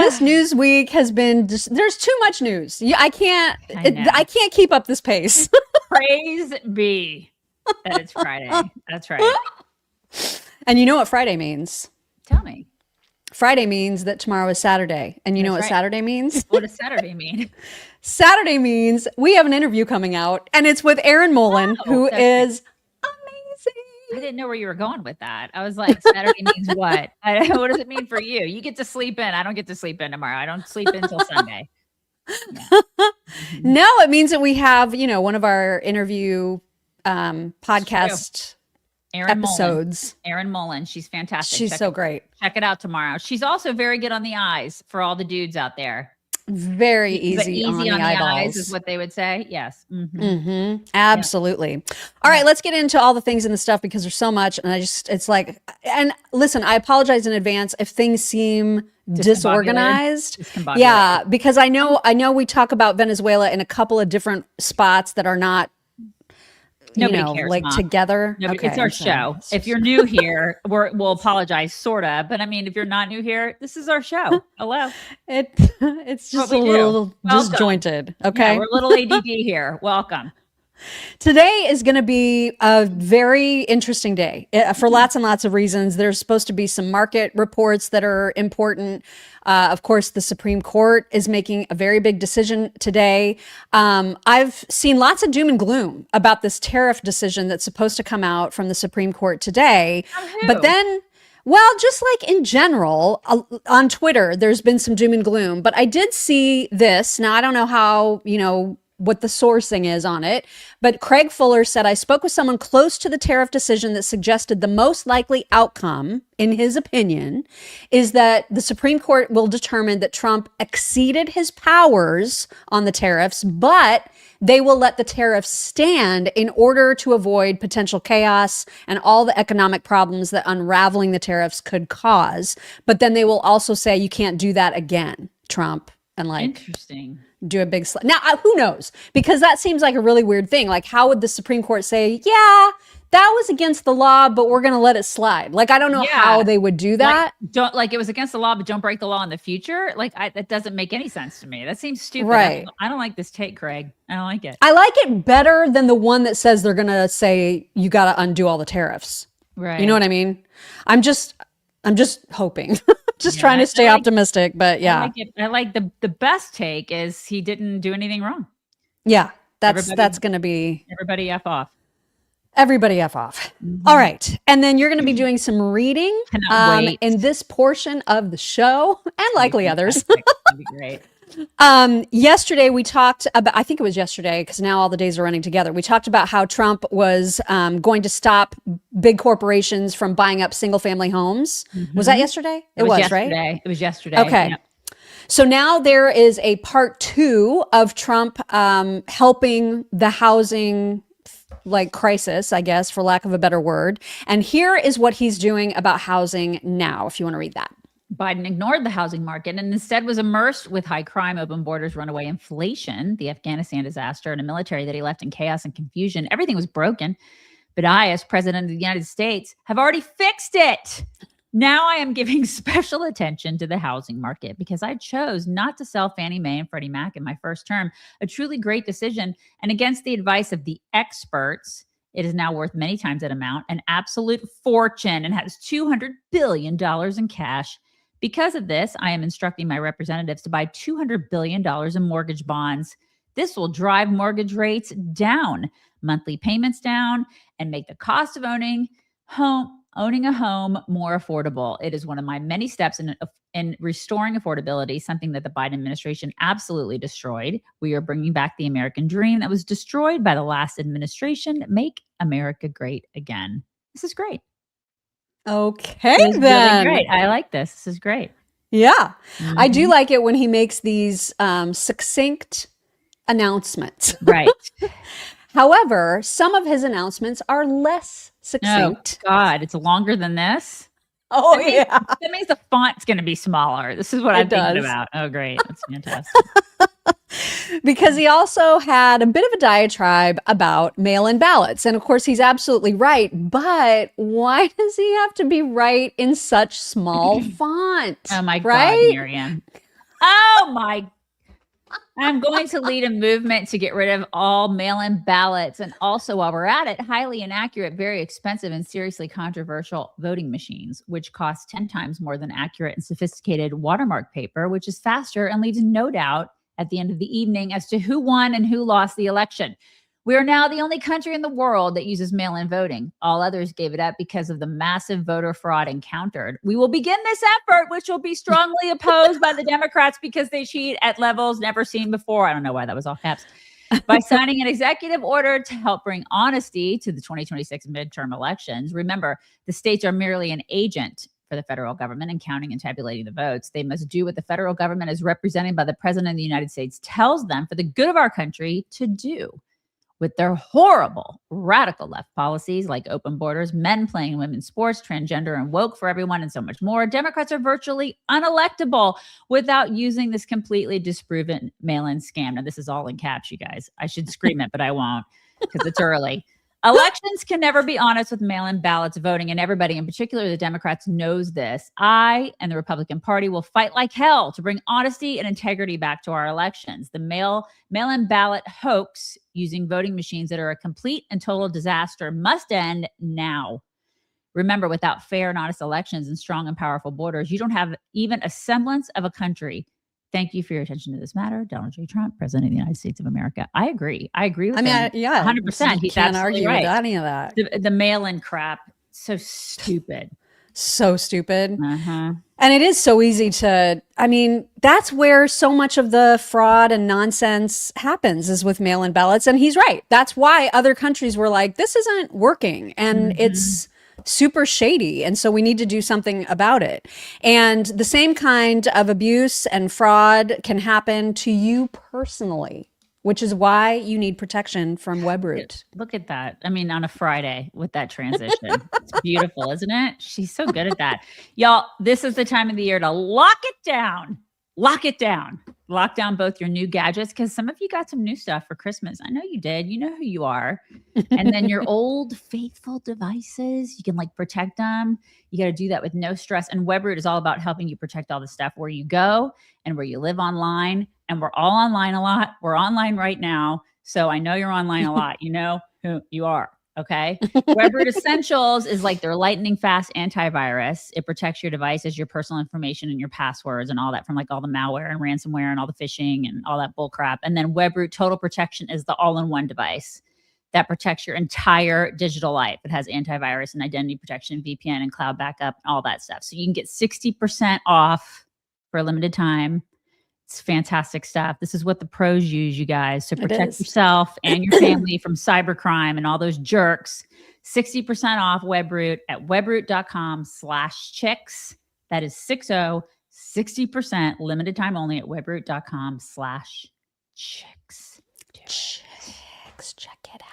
this news week has been just, there's too much news. I can't keep up this pace. Praise be that it's Friday. That's right. And you know what Friday means? Tell me. Friday means that tomorrow is Saturday. And you know what Saturday means? What does Saturday mean? Saturday means we have an interview coming out, and it's with Erin Molan, who is amazing. I didn't know where you were going with that. I was like, Saturday means what? What does it mean for you? You get to sleep in. I don't get to sleep in tomorrow. I don't sleep in until Sunday. Yeah. No, it means that we have, one of our interview podcast episodes. Erin Molan. She's fantastic. She's so great. Check it out tomorrow. She's also very good on the eyes for all the dudes out there. Very easy on the eyeballs is what they would say. Yes. Absolutely. Yeah. All right, let's get into all the things in the stuff because there's so much. And it's like, and listen, I apologize in advance if things seem disorganized. Yeah, because I know we talk about Venezuela in a couple of different spots that are not cares, like Mom. Together. Okay, it's our show. If you're new here, we'll apologize, sorta. But I mean, if you're not new here, this is our show. Hello. It's just a little disjointed. Okay, yeah, we're a little ADD here. Welcome. Today is going to be a very interesting day for lots and lots of reasons. There's supposed to be some market reports that are important. Of course, the Supreme Court is making a very big decision today. I've seen lots of doom and gloom about this tariff decision that's supposed to come out from the Supreme Court today. But then, well, just like in general, on Twitter, there's been some doom and gloom. But I did see this. Now, I don't know how, what the sourcing is on it. But Craig Fuller said, I spoke with someone close to the tariff decision that suggested the most likely outcome, in his opinion, is that the Supreme Court will determine that Trump exceeded his powers on the tariffs, but they will let the tariffs stand in order to avoid potential chaos and all the economic problems that unraveling the tariffs could cause. But then they will also say, you can't do that again, Trump. And interesting. Do a big now who knows, because that seems like a really weird thing. Like, how would the Supreme Court say, yeah, that was against the law, but we're going to let it slide? Like, I don't know how they would do that. It was against the law, but don't break the law in the future. Like, that doesn't make any sense to me. That seems stupid. Right. I don't like this take, Craig. I don't like it. I like it better than the one that says they're going to say you got to undo all the tariffs. Right. You know what I mean? I'm just hoping. Trying to stay optimistic, but yeah. I like the best take is he didn't do anything wrong. Yeah, that's going to be everybody F off. Everybody F off. All right. And then you're going to be doing some reading in this portion of the show and likely others. That'd be great. Yesterday we talked about, I think it was yesterday, because now all the days are running together. We talked about how Trump was going to stop big corporations from buying up single family homes. Was that yesterday? It was yesterday. Right? It was yesterday. Okay. Yep. So now there is a part 2 of Trump helping the housing crisis, I guess, for lack of a better word. And here is what he's doing about housing now, if you want to read that. Biden ignored the housing market and instead was immersed with high crime, open borders, runaway inflation, the Afghanistan disaster, and a military that he left in chaos and confusion. Everything was broken. But I, as president of the United States, have already fixed it. Now I am giving special attention to the housing market because I chose not to sell Fannie Mae and Freddie Mac in my first term, a truly great decision. And against the advice of the experts, it is now worth many times that amount, an absolute fortune, and has $200 billion in cash. Because of this, I am instructing my representatives to buy $200 billion in mortgage bonds. This will drive mortgage rates down, monthly payments down, and make the cost of owning a home more affordable. It is one of my many steps in restoring affordability, something that the Biden administration absolutely destroyed. We are bringing back the American dream that was destroyed by the last administration. Make America great again. This is great. Okay, then. Really great. I like this. This is great. Yeah. I do like it when he makes these succinct announcements. Right. However, some of his announcements are less succinct. Oh, God. It's longer than this? Oh, that means the font's going to be smaller. This is what I'm thinking about. Oh, great. That's fantastic. Because he also had a bit of a diatribe about mail-in ballots. And of course, he's absolutely right. But why does he have to be right in such small font? Oh, my right? God, Miriam. Oh my. I'm going to lead a movement to get rid of all mail-in ballots. And also, while we're at it, highly inaccurate, very expensive, and seriously controversial voting machines, which cost 10 times more than accurate and sophisticated watermark paper, which is faster and leaves no doubt at the end of the evening as to who won and who lost the election. We are now the only country in the world that uses mail-in voting. All others gave it up because of the massive voter fraud encountered. We will begin this effort, which will be strongly opposed by the Democrats because they cheat at levels never seen before. I don't know why that was all caps. By signing an executive order to help bring honesty to the 2026 midterm elections. Remember, the states are merely an agent for the federal government in counting and tabulating the votes. They must do what the federal government, as represented by the President of the United States, tells them for the good of our country to do. With their horrible, radical left policies like open borders, men playing women's sports, transgender and woke for everyone, and so much more, Democrats are virtually unelectable without using this completely disproven mail-in scam. Now, this is all in caps, you guys. I should scream it, but I won't because it's early. Elections can never be honest with mail-in ballots voting, and everybody, in particular the Democrats, knows this. I and the Republican Party will fight like hell to bring honesty and integrity back to our elections. The mail-in ballot hoax using voting machines that are a complete and total disaster must end now. Remember, without fair and honest elections and strong and powerful borders, you don't have even a semblance of a country. Thank you for your attention to this matter. Donald J. Trump, President of the United States of America. I agree. I agree with him. Yeah, 100%. He can't argue right. with any of that. The mail-in crap, so stupid. So stupid. Uh-huh. And it is so easy to, that's where so much of the fraud and nonsense happens is with mail-in ballots. And he's right. That's why other countries were like, this isn't working. And it's super shady. And so we need to do something about it. And the same kind of abuse and fraud can happen to you personally, which is why you need protection from WebRoot. Look at that. On a Friday with that transition. It's beautiful, isn't it? She's so good at that. Y'all, this is the time of the year to lock it down. Lock it down. Lock down both your new gadgets, because some of you got some new stuff for Christmas. I know you did. You know who you are. And then your old faithful devices, you can protect them. You got to do that with no stress. And WebRoot is all about helping you protect all the stuff where you go and where you live online. And we're all online a lot. We're online right now. So I know you're online a lot. You know who you are. Okay. WebRoot Essentials is like their lightning fast antivirus. It protects your devices, your personal information, and your passwords and all that from all the malware and ransomware and all the phishing and all that bull crap. And then WebRoot Total Protection is the all-in-one device that protects your entire digital life. It has antivirus and identity protection, VPN and cloud backup, and all that stuff. So you can get 60% off for a limited time. It's fantastic stuff. This is what the pros use, you guys, to protect yourself and your family from cybercrime and all those jerks. 60% off WebRoot at webroot.com/chicks. That is 60%, limited time only at webroot.com/chicks. Chicks, check it out.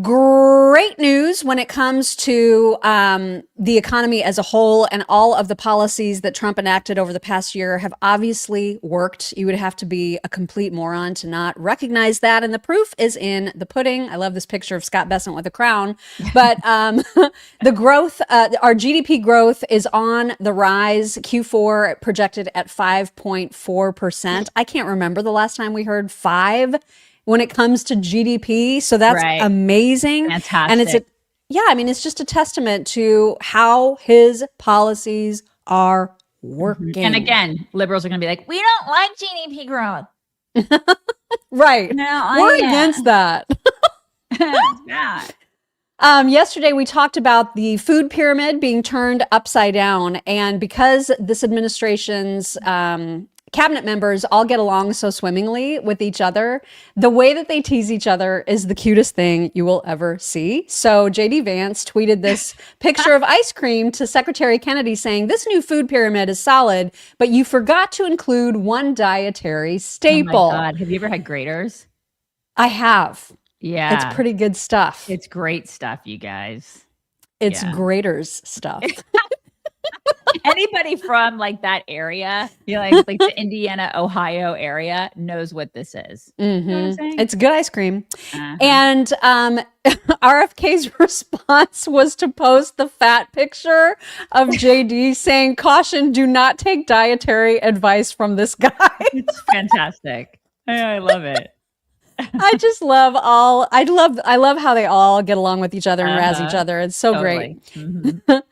Great news when it comes to the economy as a whole, and all of the policies that Trump enacted over the past year have obviously worked. You would have to be a complete moron to not recognize that. And the proof is in the pudding. I love this picture of Scott Bessent with a crown. But the growth, our GDP growth is on the rise. Q4 projected at 5.4%. I can't remember the last time we heard 5 when it comes to GDP. So that's amazing. Fantastic. And it's just a testament to how his policies are working. And again, liberals are going to be like, we don't like GDP growth. Right. We're against that. Yesterday, we talked about the food pyramid being turned upside down. And because this administration's cabinet members all get along so swimmingly with each other, the way that they tease each other is the cutest thing you will ever see. So JD Vance tweeted this picture of ice cream to Secretary Kennedy saying, "This new food pyramid is solid, but you forgot to include one dietary staple." Oh my God. Have you ever had graters? I have. Yeah. It's pretty good stuff. It's great stuff, you guys. It's Graters stuff. Anybody from like that area, like the Indiana, Ohio area knows what this is. You know what I'm saying? It's good ice cream. Uh-huh. And RFK's response was to post the fat picture of JD saying, "Caution, do not take dietary advice from this guy." It's fantastic. I love it. I just love I love how they all get along with each other and razz each other. It's so Totally. great.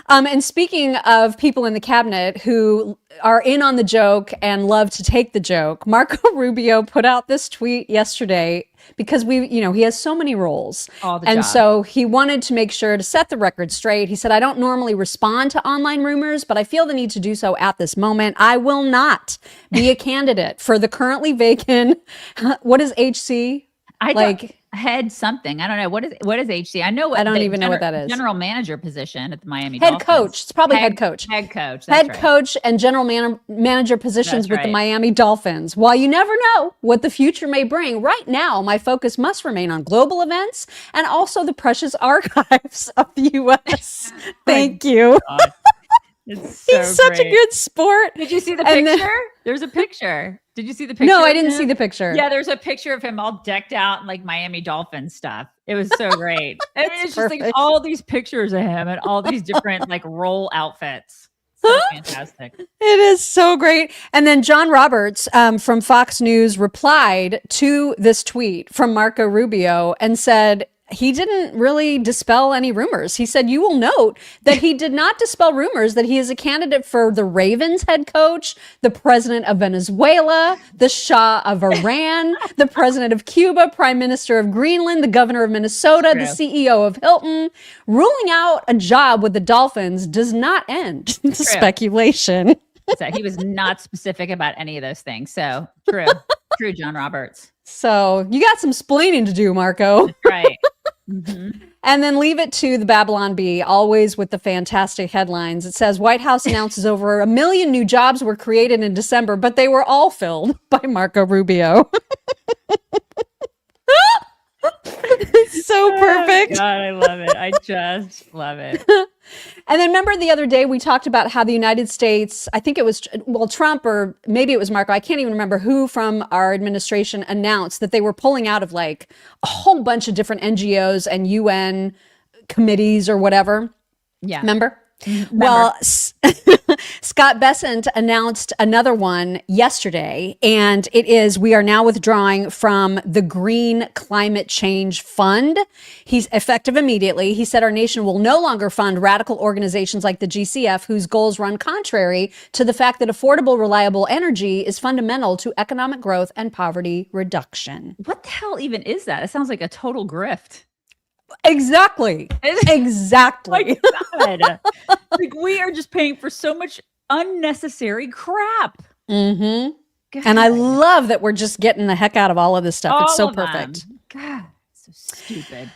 And speaking of people in the cabinet who are in on the joke and love to take the joke, Marco Rubio put out this tweet yesterday because he has so many roles. And so he wanted to make sure to set the record straight. He said, "I don't normally respond to online rumors, but I feel the need to do so at this moment. I will not be a candidate for the currently vacant," what is HC? Head something. I don't know. What is HC? I know. I don't even know what that is. General manager position at the Miami Head Dolphins. coach. It's probably head coach. Head coach. Head coach and general manager positions with the Miami Dolphins. While you never know what the future may bring, right now my focus must remain on global events and also the precious archives of the U.S. Thank you. It's so He's such a good sport. Did you see the picture? There's a picture. Did you see the picture? No, I didn't see the picture. Yeah, there's a picture of him all decked out in like Miami Dolphins stuff. It was so great. I mean, it's just like all these pictures of him and all these different like role outfits. So fantastic. It is so great. And then John Roberts from Fox News replied to this tweet from Marco Rubio and said, he didn't really dispel any rumors. He said, "You will note that he did not dispel rumors that he is a candidate for the Ravens head coach, the president of Venezuela, the Shah of Iran, the president of Cuba, prime minister of Greenland, the governor of Minnesota, the CEO of Hilton. Ruling out a job with the Dolphins does not end the speculation." So he was not specific about any of those things. So true, John Roberts. So you got some splaining to do, Marco. That's right. And then leave it to the Babylon Bee, always with the fantastic headlines. It says, "White House announces over 1 million new jobs were created in December, but they were all filled by Marco Rubio." It's so perfect. Oh, God, I love it. I just love it. And then remember the other day we talked about how the United States, I think it was, Trump or maybe it was Marco, I can't even remember who from our administration announced that they were pulling out of like a whole bunch of different NGOs and UN committees or whatever. Yeah. Remember? Well, Scott Bessent announced another one yesterday, and it is, we are now withdrawing from the Green Climate Change Fund. He's effective immediately. He said our nation will no longer fund radical organizations like the GCF, whose goals run contrary to the fact that affordable, reliable energy is fundamental to economic growth and poverty reduction. What the hell even is that? It sounds like a total grift. Exactly. Exactly. God. Like we are just paying for so much unnecessary crap. And I love that we're just getting the heck out of all of this stuff. It's so perfect. God, so stupid.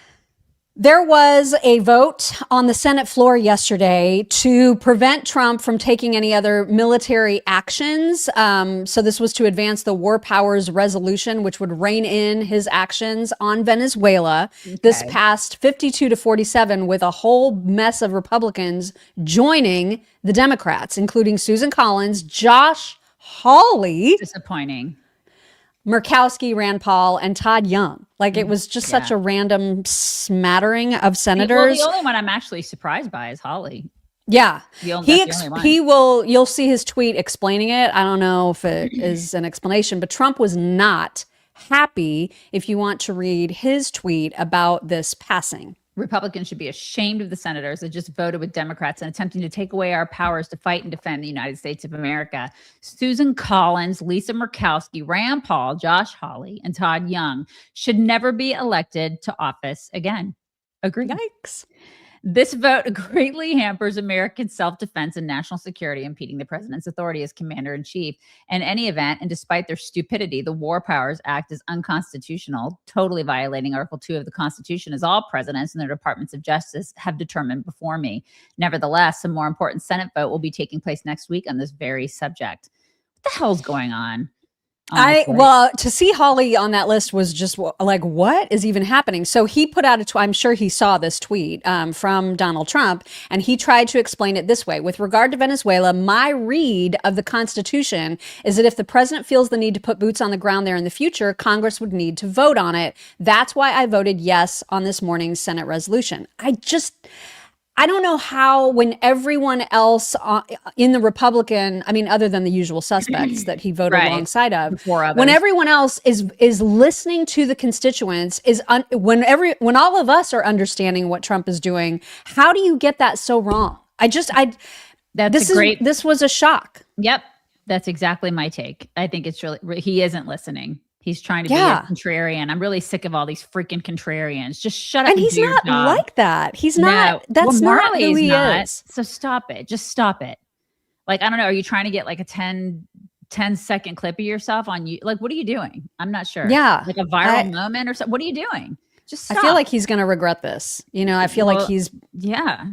There was a vote on the Senate floor yesterday to prevent Trump from taking any other military actions. So this was to advance the War Powers Resolution, which would rein in his actions on Venezuela. Okay. This passed 52-47 with a whole mess of Republicans joining the Democrats, including Susan Collins, Josh Hawley. Disappointing. Murkowski, Rand Paul, and Todd Young. Like it was just such a random smattering of senators. Well, the only one I'm actually surprised by is Hawley. Yeah. You'll see his tweet explaining it. I don't know if it is an explanation, but Trump was not happy if you want to read his tweet about this passing. Republicans should be ashamed of the senators that just voted with Democrats and attempting to take away our powers to fight and defend the United States of America. Susan Collins, Lisa Murkowski, Rand Paul, Josh Hawley, and Todd Young should never be elected to office again. Agree. Yikes. This vote greatly hampers American self-defense and national security, impeding the president's authority as commander-in-chief. In any event, and despite their stupidity, the War Powers Act is unconstitutional, totally violating Article 2 of the Constitution, as all presidents and their departments of justice have determined before me. Nevertheless, a more important Senate vote will be taking place next week on this very subject. What the hell's going on? honestly. Well, to see Holly on that list was just like, what is even happening? So he put out I'm sure he saw this tweet from Donald Trump, and he tried to explain it this way. With regard to Venezuela, my read of the Constitution is that if the president feels the need to put boots on the ground there in the future, Congress would need to vote on it. That's why I voted yes on this morning's Senate resolution. I don't know how, when everyone else in the Republican, I mean, other than the usual suspects that he voted Right. alongside of, The four others. when everyone else is listening to the constituents, when all of us are understanding what Trump is doing, how do you get that so wrong? This was a shock. Yep. That's exactly my take. I think it's really, he isn't listening. He's trying to be a contrarian. I'm really sick of all these freaking contrarians. Just shut up. And he's not like that. He's not. That's not who he is. So stop it. Just stop it. Like, I don't know. Are you trying to get like a 10-second clip of yourself on you? Like, what are you doing? I'm not sure. Yeah. Like a viral moment or something. What are you doing? Just stop. I feel like he's going to regret this. I feel like he's. Yeah.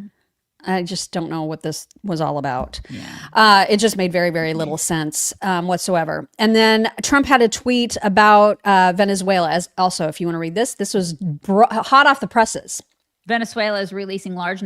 I just don't know what this was all about. Yeah. It just made very, very little sense whatsoever. And then Trump had a tweet about Venezuela. As also, if you want to read this was hot off the presses. Venezuela is releasing large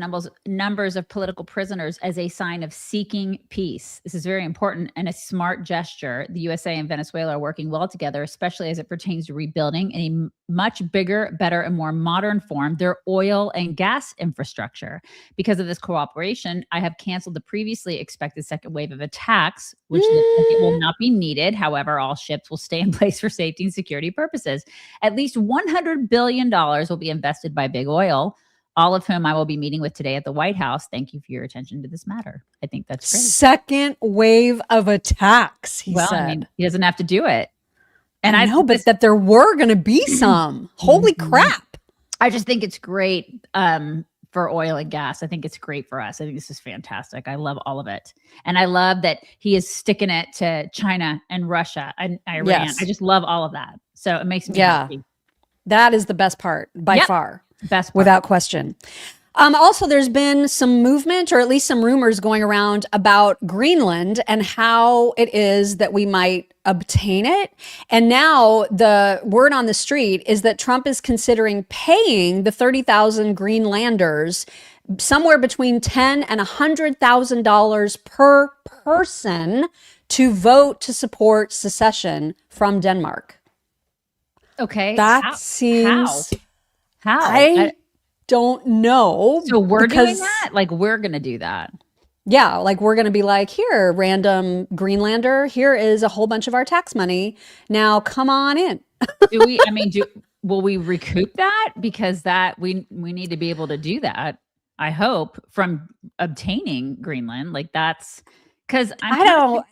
numbers of political prisoners as a sign of seeking peace. This is very important and a smart gesture. The USA and Venezuela are working well together, especially as it pertains to rebuilding in a much bigger, better, and more modern form their oil and gas infrastructure. Because of this cooperation, I have canceled the previously expected second wave of attacks, which looks like it will not be needed. However, all ships will stay in place for safety and security purposes. At least $100 billion will be invested by big oil, all of whom I will be meeting with today at the White House. Thank you for your attention to this matter. I think that's great. Second wave of attacks, he said. I mean, he doesn't have to do it. And I know, but that there were going to be some. Holy crap. I just think it's great for oil and gas. I think it's great for us. I think this is fantastic. I love all of it. And I love that he is sticking it to China and Russia and Iran. Yes. I just love all of that. So it makes me happy. That is the best part by far. Best part. Without question. Also, there's been some movement, or at least some rumors going around about Greenland and how it is that we might obtain it. And now the word on the street is that Trump is considering paying the 30,000 Greenlanders somewhere between $10,000 and $100,000 per person to vote to support secession from Denmark. Okay. That seems... How? I don't know. So we're doing that? Like, we're going to do that? Yeah. Like, we're going to be like, here, random Greenlander, here is a whole bunch of our tax money. Now, come on in. Will we recoup that? Because we need to be able to do that, I hope, from obtaining Greenland. Like, that's... Because I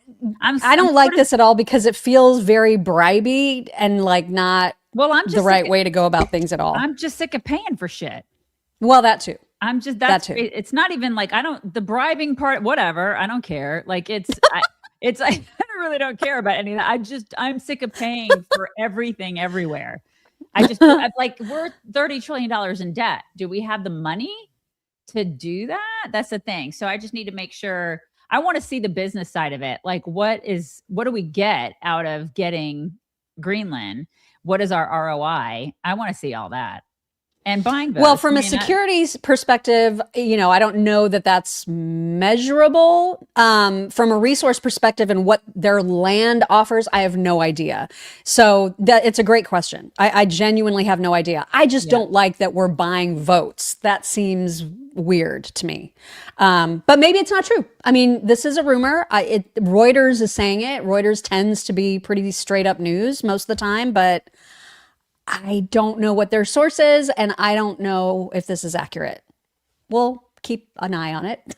don't like this at all, because it feels very bribey and like not the right way to go about things at all. I'm just sick of paying for shit. Well, that too. That too. It's not even like, the bribing part, whatever. I don't care. Like I really don't care about any of that. I'm sick of paying for everything everywhere. we're $30 trillion in debt. Do we have the money to do that? That's the thing. So I just need to make sure. I want to see the business side of it. Like, what do we get out of getting Greenland? What is our ROI? I want to see all that. And buying votes. Well, from a securities perspective, I don't know that that's measurable. From a resource perspective and what their land offers, I have no idea. So it's a great question. I genuinely have no idea. I just don't like that we're buying votes. That seems weird to me. But maybe it's not true. I mean, this is a rumor. Reuters is saying it. Reuters tends to be pretty straight up news most of the time, but I don't know what their source is, and I don't know if this is accurate. We'll keep an eye on it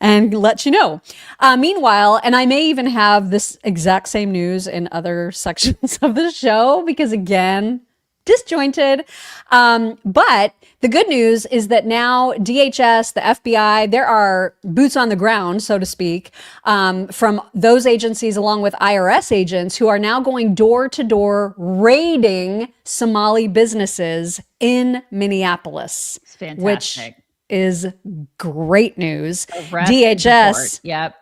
and let you know. Meanwhile, and I may even have this exact same news in other sections of the show, because again, disjointed. But the good news is that now DHS, the FBI, there are boots on the ground, so to speak, from those agencies along with IRS agents who are now going door to door raiding Somali businesses in Minneapolis, fantastic. Which is great news. DHS. Yep.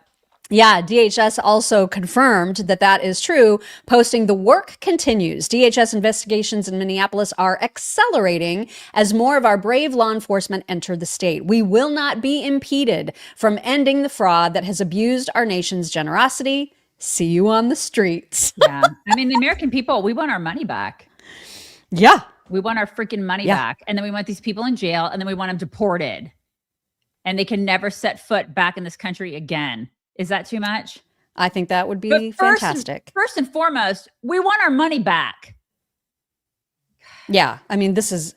Yeah, DHS also confirmed that that is true, posting the work continues. DHS investigations in Minneapolis are accelerating as more of our brave law enforcement enter the state. We will not be impeded from ending the fraud that has abused our nation's generosity. See you on the streets. Yeah. I mean, the American people, we want our money back. Yeah. We want our freaking money back. And then we want these people in jail, and then we want them deported. And they can never set foot back in this country again. Is that too much? I think that would be fantastic. First and foremost, we want our money back. Yeah. I mean, this is,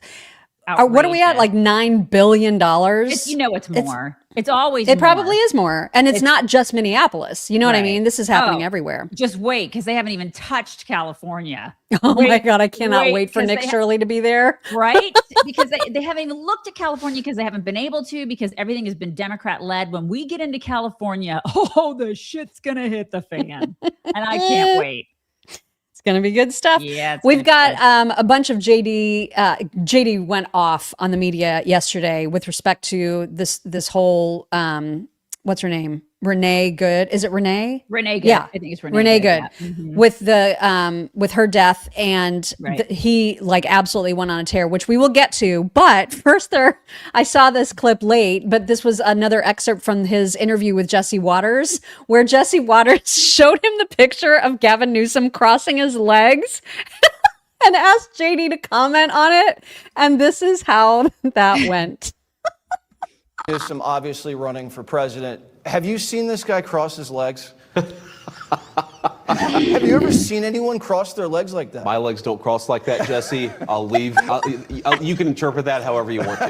what are we at? Like $9 billion? It's more. It's always It probably is more. And it's not just Minneapolis. You know what I mean? This is happening everywhere. Just wait, because they haven't even touched California. My God, I cannot wait for Nick Shirley to be there. Right? Because they haven't even looked at California because they haven't been able to, because everything has been Democrat-led. When we get into California, the shit's going to hit the fan. And I can't wait. It's going to be good stuff. Yeah, we've got a bunch of JD went off on the media yesterday with respect to this whole what's her name? Renee Good. Is it Renee? Renee Good. Yeah, I think it's Renee. Renee Good. Yeah. Mm-hmm. With her death, and he like absolutely went on a tear, which we will get to. But first, I saw this clip late, but this was another excerpt from his interview with Jesse Waters, where Jesse Waters showed him the picture of Gavin Newsom crossing his legs and asked JD to comment on it. And this is how that went. Newsom obviously running for president. Have you seen this guy cross his legs? Have you ever seen anyone cross their legs like that? My legs don't cross like that, Jesse. I'll leave. You can interpret that however you want to.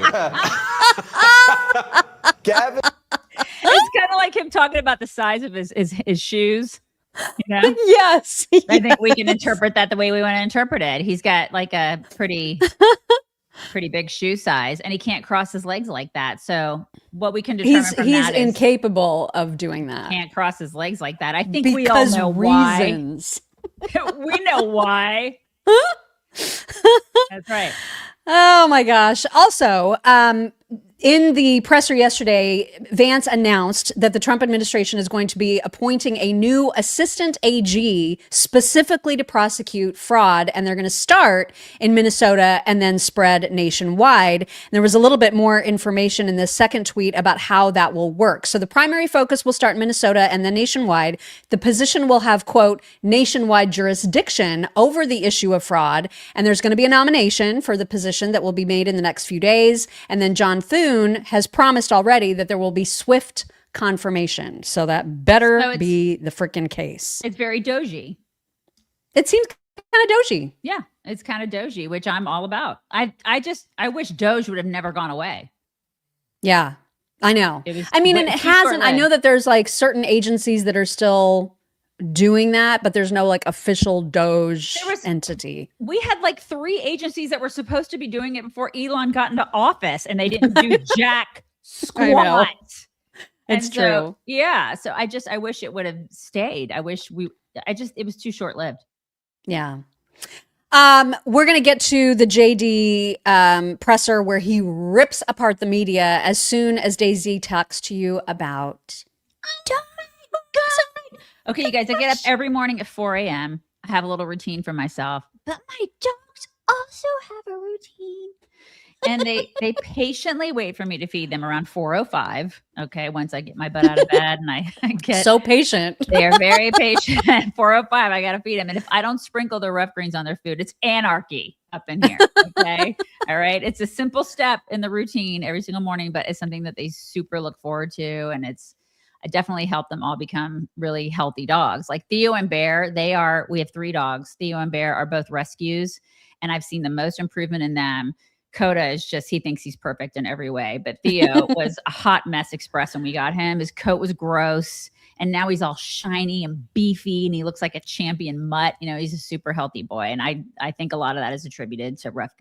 Gavin. It's kind of like him talking about the size of his shoes. You know? Yes. I think we can interpret that the way we want to interpret it. He's got like a pretty big shoe size, and he can't cross his legs like that. So what we can determine from he's that is incapable of doing that. Can't cross his legs like that. I think because we all know reasons. Why. We know why. That's right. Oh my gosh. Also, in the presser yesterday, Vance announced that the Trump administration is going to be appointing a new assistant AG specifically to prosecute fraud, and they're going to start in Minnesota and then spread nationwide. And there was a little bit more information in this second tweet about how that will work. So the primary focus will start in Minnesota and then nationwide. The position will have, quote, nationwide jurisdiction over the issue of fraud, and there's going to be a nomination for the position that will be made in the next few days. And then John Thune has promised already that there will be swift confirmation. So that better be the freaking case. It's very doji. It seems kind of doji. Yeah, it's kind of doji, which I'm all about. I wish Doge would have never gone away. Yeah, I know. I mean, and it hasn't. I know that there's like certain agencies that are still doing that, but there's no like official Doge entity. We had like 3 agencies that were supposed to be doing it before Elon got into office, and they didn't do jack squat. It's true. Yeah. So I wish it would have stayed. it was too short lived. Yeah. We're going to get to the JD presser where he rips apart the media as soon as Daisy talks to you about. Okay, you guys, I get up every morning at 4 a.m. I have a little routine for myself, but my dogs also have a routine. And they patiently wait for me to feed them around 4:05. Okay, once I get my butt out of bed and I get so patient. They are very patient. At 4:05, I got to feed them. And if I don't sprinkle the rough greens on their food, it's anarchy up in here. Okay, all right. It's a simple step in the routine every single morning, but it's something that they super look forward to, and I definitely help them all become really healthy dogs. Like Theo and Bear, we have 3 dogs. Theo and Bear are both rescues, and I've seen the most improvement in them. Coda is he thinks he's perfect in every way, but Theo was a hot mess express when we got him. His coat was gross, and now he's all shiny and beefy, and he looks like a champion mutt. You know, he's a super healthy boy, and I think a lot of that is attributed to rough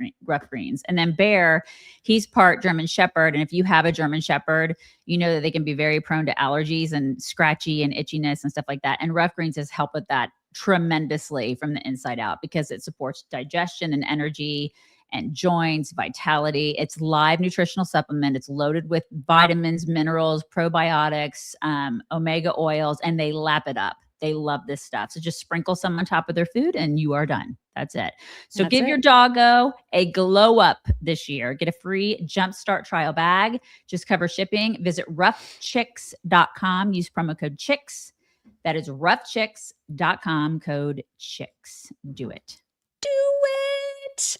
greens. And then Bear, he's part German Shepherd, and if you have a German Shepherd, you know that they can be very prone to allergies and scratchy and itchiness and stuff like that. And rough greens has helped with that tremendously from the inside out, because it supports digestion and energy and joints, vitality. It's live nutritional supplement. It's loaded with vitamins, minerals, probiotics, omega oils, and they lap it up. They love this stuff. So just sprinkle some on top of their food and you are done. That's it. So give your doggo a glow up this year. Get a free Jumpstart trial bag. Just cover shipping. Visit roughchicks.com. Use promo code CHICKS. That is roughchicks.com, code CHICKS. Do it. Do it.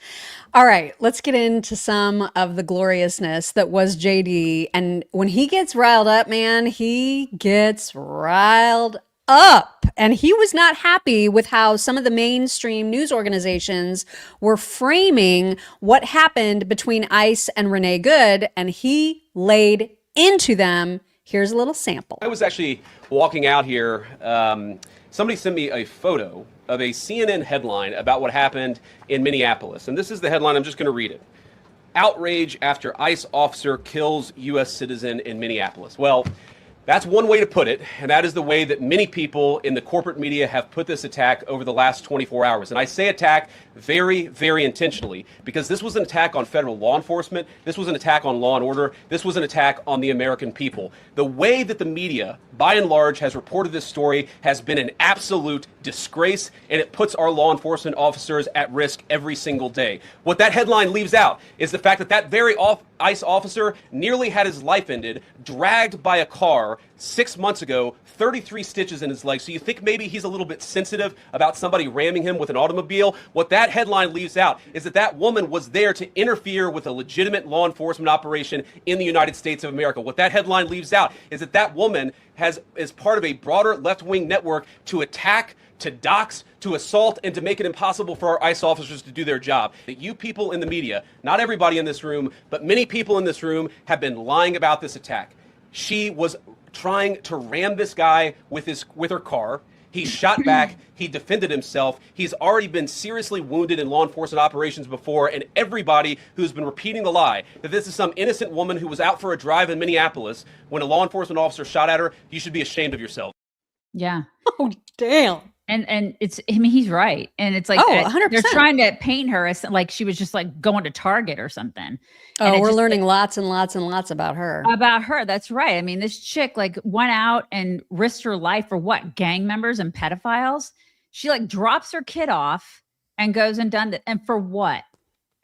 All right, let's get into some of the gloriousness that was JD. And when he gets riled up, man, he gets riled up. And he was not happy with how some of the mainstream news organizations were framing what happened between ICE and Renee Good, and he laid into them. Here's a little sample. I was actually walking out here. Somebody sent me a photo of a CNN headline about what happened in Minneapolis. And this is the headline. I'm just going to read it. Outrage after ICE officer kills U.S. citizen in Minneapolis. Well, that's one way to put it, and that is the way that many people in the corporate media have put this attack over the last 24 hours. And I say attack very, very intentionally, because this was an attack on federal law enforcement, this was an attack on law and order, this was an attack on the American people. The way that the media, by and large, has reported this story has been an absolute disgrace, and it puts our law enforcement officers at risk every single day. What that headline leaves out is the fact that that very ICE officer nearly had his life ended, dragged by a car 6 months ago, 33 stitches in his leg. So you think maybe he's a little bit sensitive about somebody ramming him with an automobile? What that headline leaves out is that that woman was there to interfere with a legitimate law enforcement operation in the United States of America. What that headline leaves out is that that woman is part of a broader left-wing network to attack, to dox, to assault, and to make it impossible for our ICE officers to do their job. That you people in the media, not everybody in this room, but many people in this room have been lying about this attack. She was trying to ram this guy with her car. He shot back. He defended himself. He's already been seriously wounded in law enforcement operations before, and everybody who's been repeating the lie that this is some innocent woman who was out for a drive in Minneapolis when a law enforcement officer shot at her, you should be ashamed of yourself. Yeah. Oh, damn. And it's, I mean, he's right. And it's like, 100%. They're trying to paint her as like she was just like going to Target or something. Oh, we're learning lots and lots and lots about her. That's right. I mean, this chick like went out and risked her life for what? Gang members and pedophiles. She like drops her kid off and goes and done that. And for what?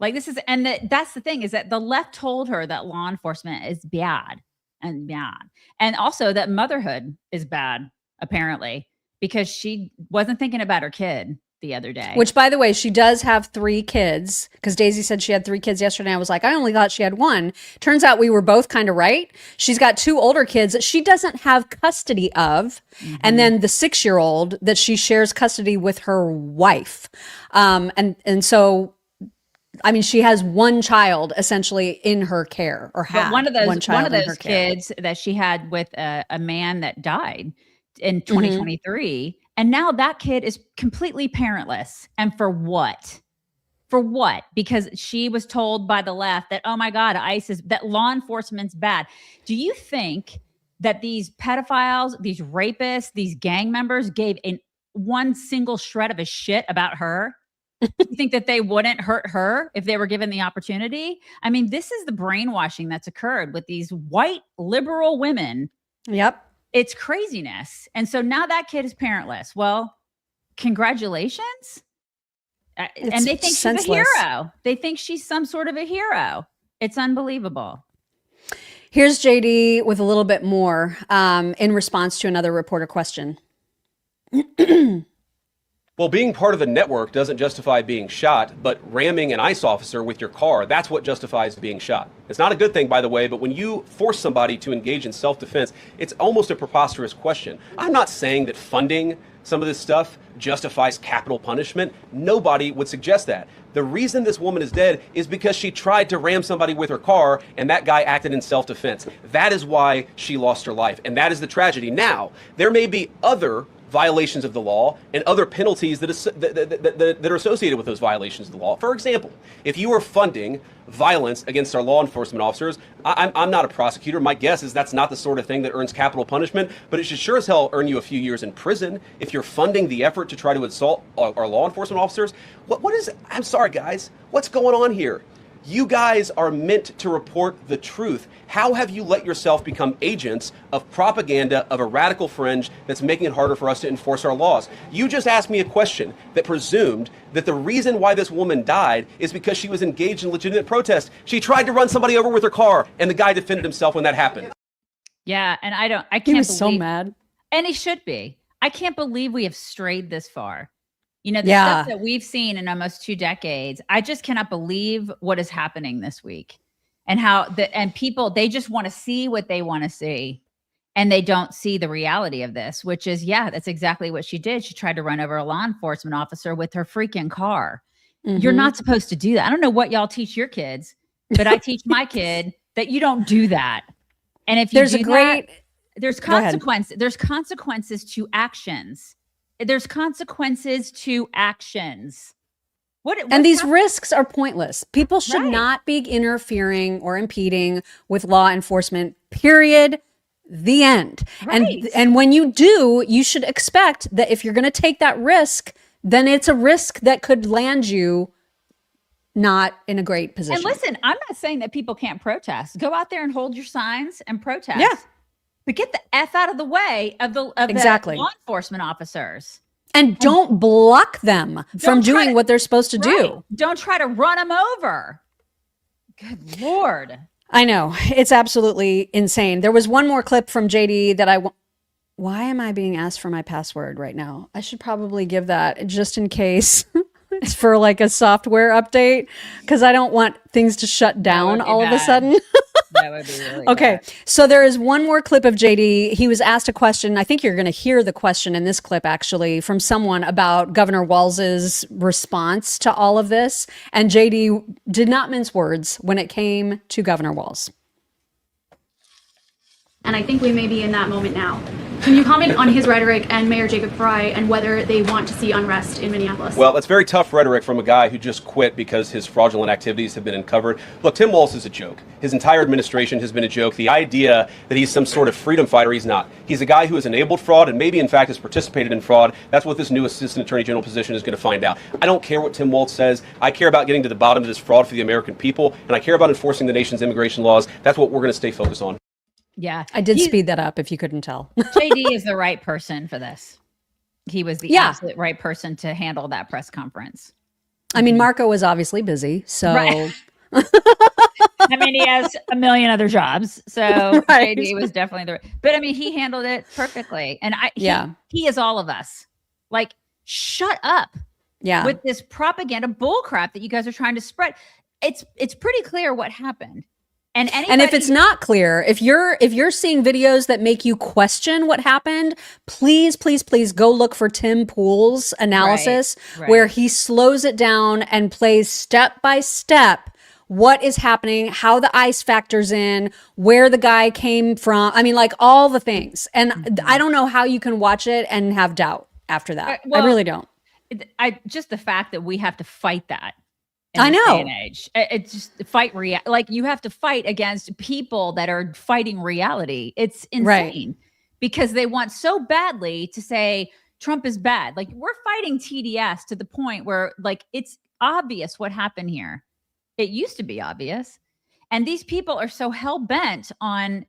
Like this is, and that's the thing is that the left told her that law enforcement is bad. And also that motherhood is bad, apparently, because she wasn't thinking about her kid the other day. Which, by the way, she does have 3 kids, because Daisy said she had 3 kids yesterday. I was like, I only thought she had 1. Turns out we were both kind of right. She's got 2 older kids that she doesn't have custody of. Mm-hmm. And then the 6-year-old that she shares custody with her wife. And so, I mean, she has 1 child essentially in her care, or had one of those kids care that she had with a man that died in 2023. Mm-hmm. And now that kid is completely parentless. And for what? For what? Because she was told by the left that, oh my God, that law enforcement's bad. Do you think that these pedophiles, these rapists, these gang members gave one single shred of a shit about her? You think that they wouldn't hurt her if they were given the opportunity? I mean, this is the brainwashing that's occurred with these white liberal women. Yep. It's craziness. And so now that kid is parentless. Well, congratulations. And they think she's a hero. They think she's some sort of a hero. It's unbelievable. Here's JD with a little bit more in response to another reporter question. Well, being part of a network doesn't justify being shot, but ramming an ICE officer with your car, that's what justifies being shot. It's not a good thing, by the way, but when you force somebody to engage in self-defense, it's almost a preposterous question. I'm not saying that funding some of this stuff justifies capital punishment. Nobody would suggest that. The reason this woman is dead is because she tried to ram somebody with her car and that guy acted in self-defense. That is why she lost her life, and that is the tragedy. Now, there may be other violations of the law and other penalties that are associated with those violations of the law. For example, if you are funding violence against our law enforcement officers, I'm not a prosecutor. My guess is that's not the sort of thing that earns capital punishment, but it should sure as hell earn you a few years in prison if you're funding the effort to try to assault our law enforcement officers. What is, I'm sorry guys, what's going on here? You guys are meant to report the truth. How have you let yourself become agents of propaganda of a radical fringe that's making it harder for us to enforce our laws? You just asked me a question that presumed that the reason why this woman died is because she was engaged in legitimate protest. She tried to run somebody over with her car, and the guy defended himself when that happened. Yeah, and I can't He was believe, so mad. and he should be. I can't believe we have strayed this far. You know, the Yeah. stuff that we've seen in almost 2 decades, I just cannot believe what is happening this week and how and people, they just want to see what they want to see. And they don't see the reality of this, which is, yeah, that's exactly what she did. She tried to run over a law enforcement officer with her freaking car. You're not supposed to do that. I don't know what y'all teach your kids, but I teach my kid that you don't do that. And if you There's do a great, that, there's Go ahead. consequences. There's consequences to actions. There's consequences to actions. and these risks are pointless. People should Right. not be interfering or impeding with law enforcement, period. The end. Right. And when you do, you should expect that if you're going to take that risk, then it's a risk that could land you not in a great position. And listen, I'm not saying that people can't protest. Go out there and hold your signs and protest. Yeah. But get the F out of the way of the Exactly. law enforcement officers. And don't block them from try doing to- what they're supposed to Right. do. Don't try to run them over. Good Lord. I know. It's absolutely insane. There was one more clip from JD that why am I being asked for my password right now? I should probably give that just in case it's for like a software update because I don't want things to shut down would be all of a bad. sudden. That would be really Okay, bad. so there is one more clip of JD. He was asked a question. I think you're going to hear the question in this clip, actually, from someone about Governor Walls's response to all of this. And JD did not mince words when it came to Governor Walz. And I think we may be in that moment now. Can you comment on his rhetoric and Mayor Jacob Fry and whether they want to see unrest in Minneapolis? Well, that's very tough rhetoric from a guy who just quit because his fraudulent activities have been uncovered. Look, Tim Walz is a joke. His entire administration has been a joke. The idea that he's some sort of freedom fighter, he's not. He's a guy who has enabled fraud and maybe, in fact, has participated in fraud. That's what this new Assistant Attorney General position is going to find out. I don't care what Tim Walz says. I care about getting to the bottom of this fraud for the American people, and I care about enforcing the nation's immigration laws. That's what we're going to stay focused on. Yeah. I did speed that up if you couldn't tell. JD is the right person for this. He was the Yeah. absolute right person to handle that press conference. I mean, Marco was obviously busy, so Right. I mean, he has a million other jobs, so Right. JD was definitely the. But I mean, he handled it perfectly, and he is all of us. Like, shut up yeah. with this propaganda bullcrap that you guys are trying to spread. It's pretty clear what happened, and if it's not clear, if you're seeing videos that make you question what happened, please go look for Tim Pool's analysis Right. where he slows it down and plays step by step what is happening, how the ICE factors in, where the guy came from. I mean, like all the things. And I don't know how you can watch it and have doubt after that. Well, I really don't. just the fact that we have to fight that. I this day know. and age. It's just like you have to fight against people that are fighting reality. It's insane Right. because they want so badly to say Trump is bad. Like, we're fighting TDS to the point where, like, it's obvious what happened here. It used to be obvious. And these people are so hell bent on,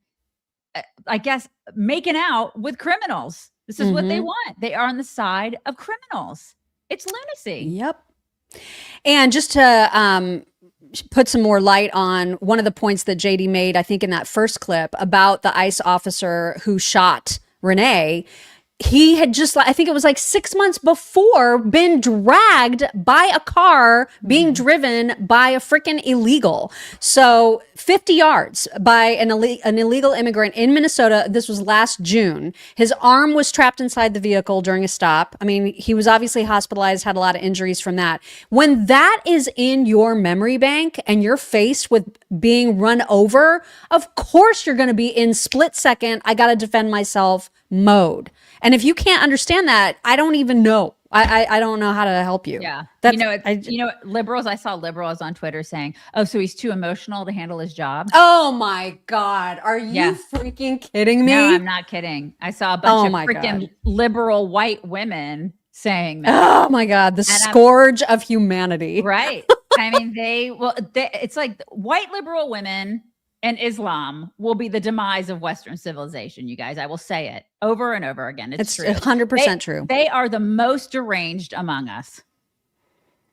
I guess, making out with criminals. This is what they want. They are on the side of criminals. It's lunacy. Yep. And just to put some more light on one of the points that JD made, I think in that first clip about the ICE officer who shot Renee, he had just, I think it was like 6 months before, been dragged by a car being driven by a freaking illegal. So 50 yards by an illegal immigrant in Minnesota. This was last June. His arm was trapped inside the vehicle during a stop. I mean, he was obviously hospitalized, had a lot of injuries from that. When that is in your memory bank and you're faced with being run over, of course you're going to be in split second, I got to defend myself mode. And if you can't understand that, I don't even know. I don't know how to help you. Yeah. That's, Liberals, I saw liberals on Twitter saying, oh, so he's too emotional to handle his job. Oh my God. Are you freaking kidding me? No, I'm not kidding. I saw a bunch of freaking liberal white women saying that. Oh my God. The scourge of humanity. Right. I mean, it's like white liberal women and Islam will be the demise of Western civilization, you guys. I will say it over and over again. It's true. 100% true. They are the most deranged among us.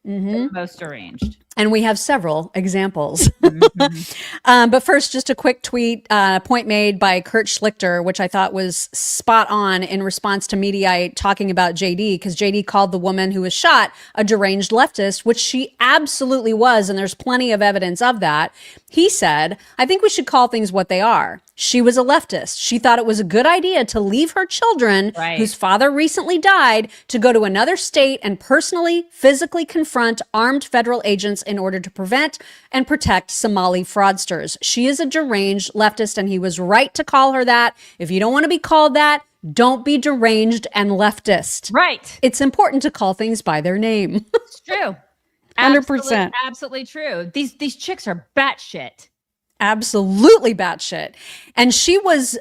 Most deranged. And we have several examples. But first, just a quick point made by Kurt Schlichter, which I thought was spot on in response to Mediaite talking about JD, because JD called the woman who was shot a deranged leftist, which she absolutely was. And there's plenty of evidence of that. He said, I think we should call things what they are. She was a leftist. She thought it was a good idea to leave her children, whose father recently died, to go to another state and physically confront armed federal agents in order to prevent and protect Somali fraudsters. She is a deranged leftist, and he was right to call her that. If you don't want to be called that, don't be deranged and leftist. Right. It's important to call things by their name. It's true. 100%. Absolutely true. These chicks are batshit. Absolutely batshit. And she was,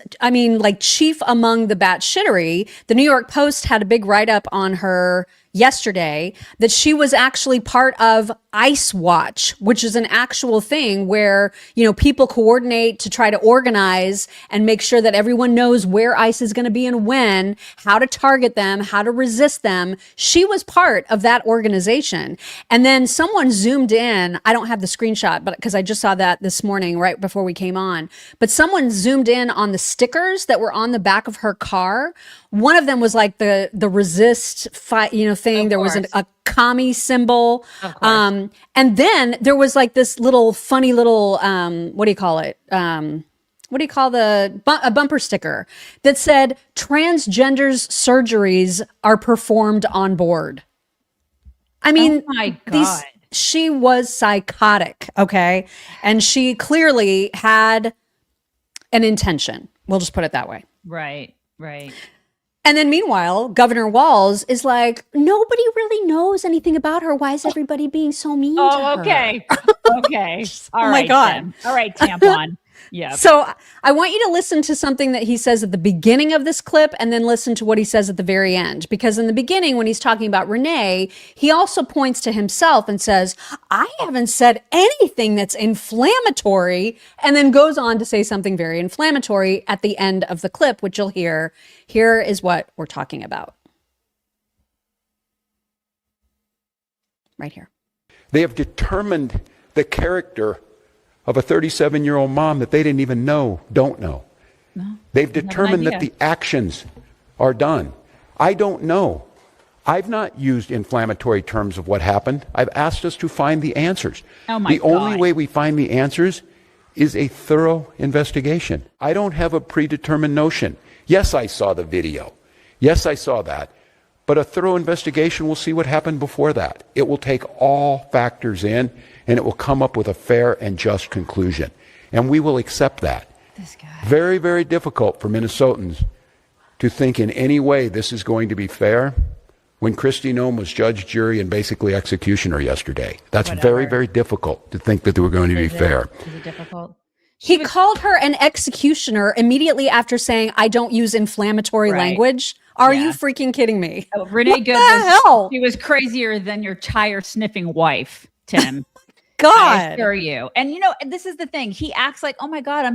chief among the batshittery. The New York Post had a big write-up on her yesterday that she was actually part of Ice Watch, which is an actual thing where, people coordinate to try to organize and make sure that everyone knows where ICE is going to be and when, how to target them, how to resist them. She was part of that organization. And then someone zoomed in. I don't have the screenshot, but because I just saw that this morning right before we came on, but someone zoomed in on the stickers that were on the back of her car. One of them was like the resist fight, thing. There was a commie symbol. And then there was like this little funny little, what do you call it? What do you call a bumper sticker that said transgenders surgeries are performed on board. I mean, oh my God. She was psychotic. Okay. And she clearly had an intention. We'll just put it that way. Right. Right. And then meanwhile, Governor Walz is like, nobody really knows anything about her. Why is everybody being so mean to her? Okay. Okay. Oh my God. All right, tampon. Yeah. So I want you to listen to something that he says at the beginning of this clip and then listen to what he says at the very end. Because in the beginning, when he's talking about Renee, he also points to himself and says, I haven't said anything that's inflammatory, and then goes on to say something very inflammatory at the end of the clip, which you'll hear. Here is what we're talking about. Right here. They have determined the character of a 37-year-old mom that they didn't even don't know. No, they've determined that the actions are done. I don't know. I've not used inflammatory terms of what happened. I've asked us to find the answers. Oh my God. The only way we find the answers is a thorough investigation. I don't have a predetermined notion. Yes, I saw the video. Yes, I saw that. But a thorough investigation will see what happened before that. It will take all factors in, and it will come up with a fair and just conclusion. And we will accept that. This guy. Very, very difficult for Minnesotans to think in any way this is going to be fair when Kristi Noem was judge, jury, and basically executioner yesterday. That's very, very difficult to think that they were going to be fair. Is it difficult? He called her an executioner immediately after saying, I don't use inflammatory language. Are you freaking kidding me? Oh, Renee Good, she was crazier than your tire sniffing wife, Tim. God. I assure you. And this is the thing. He acts like, oh my God,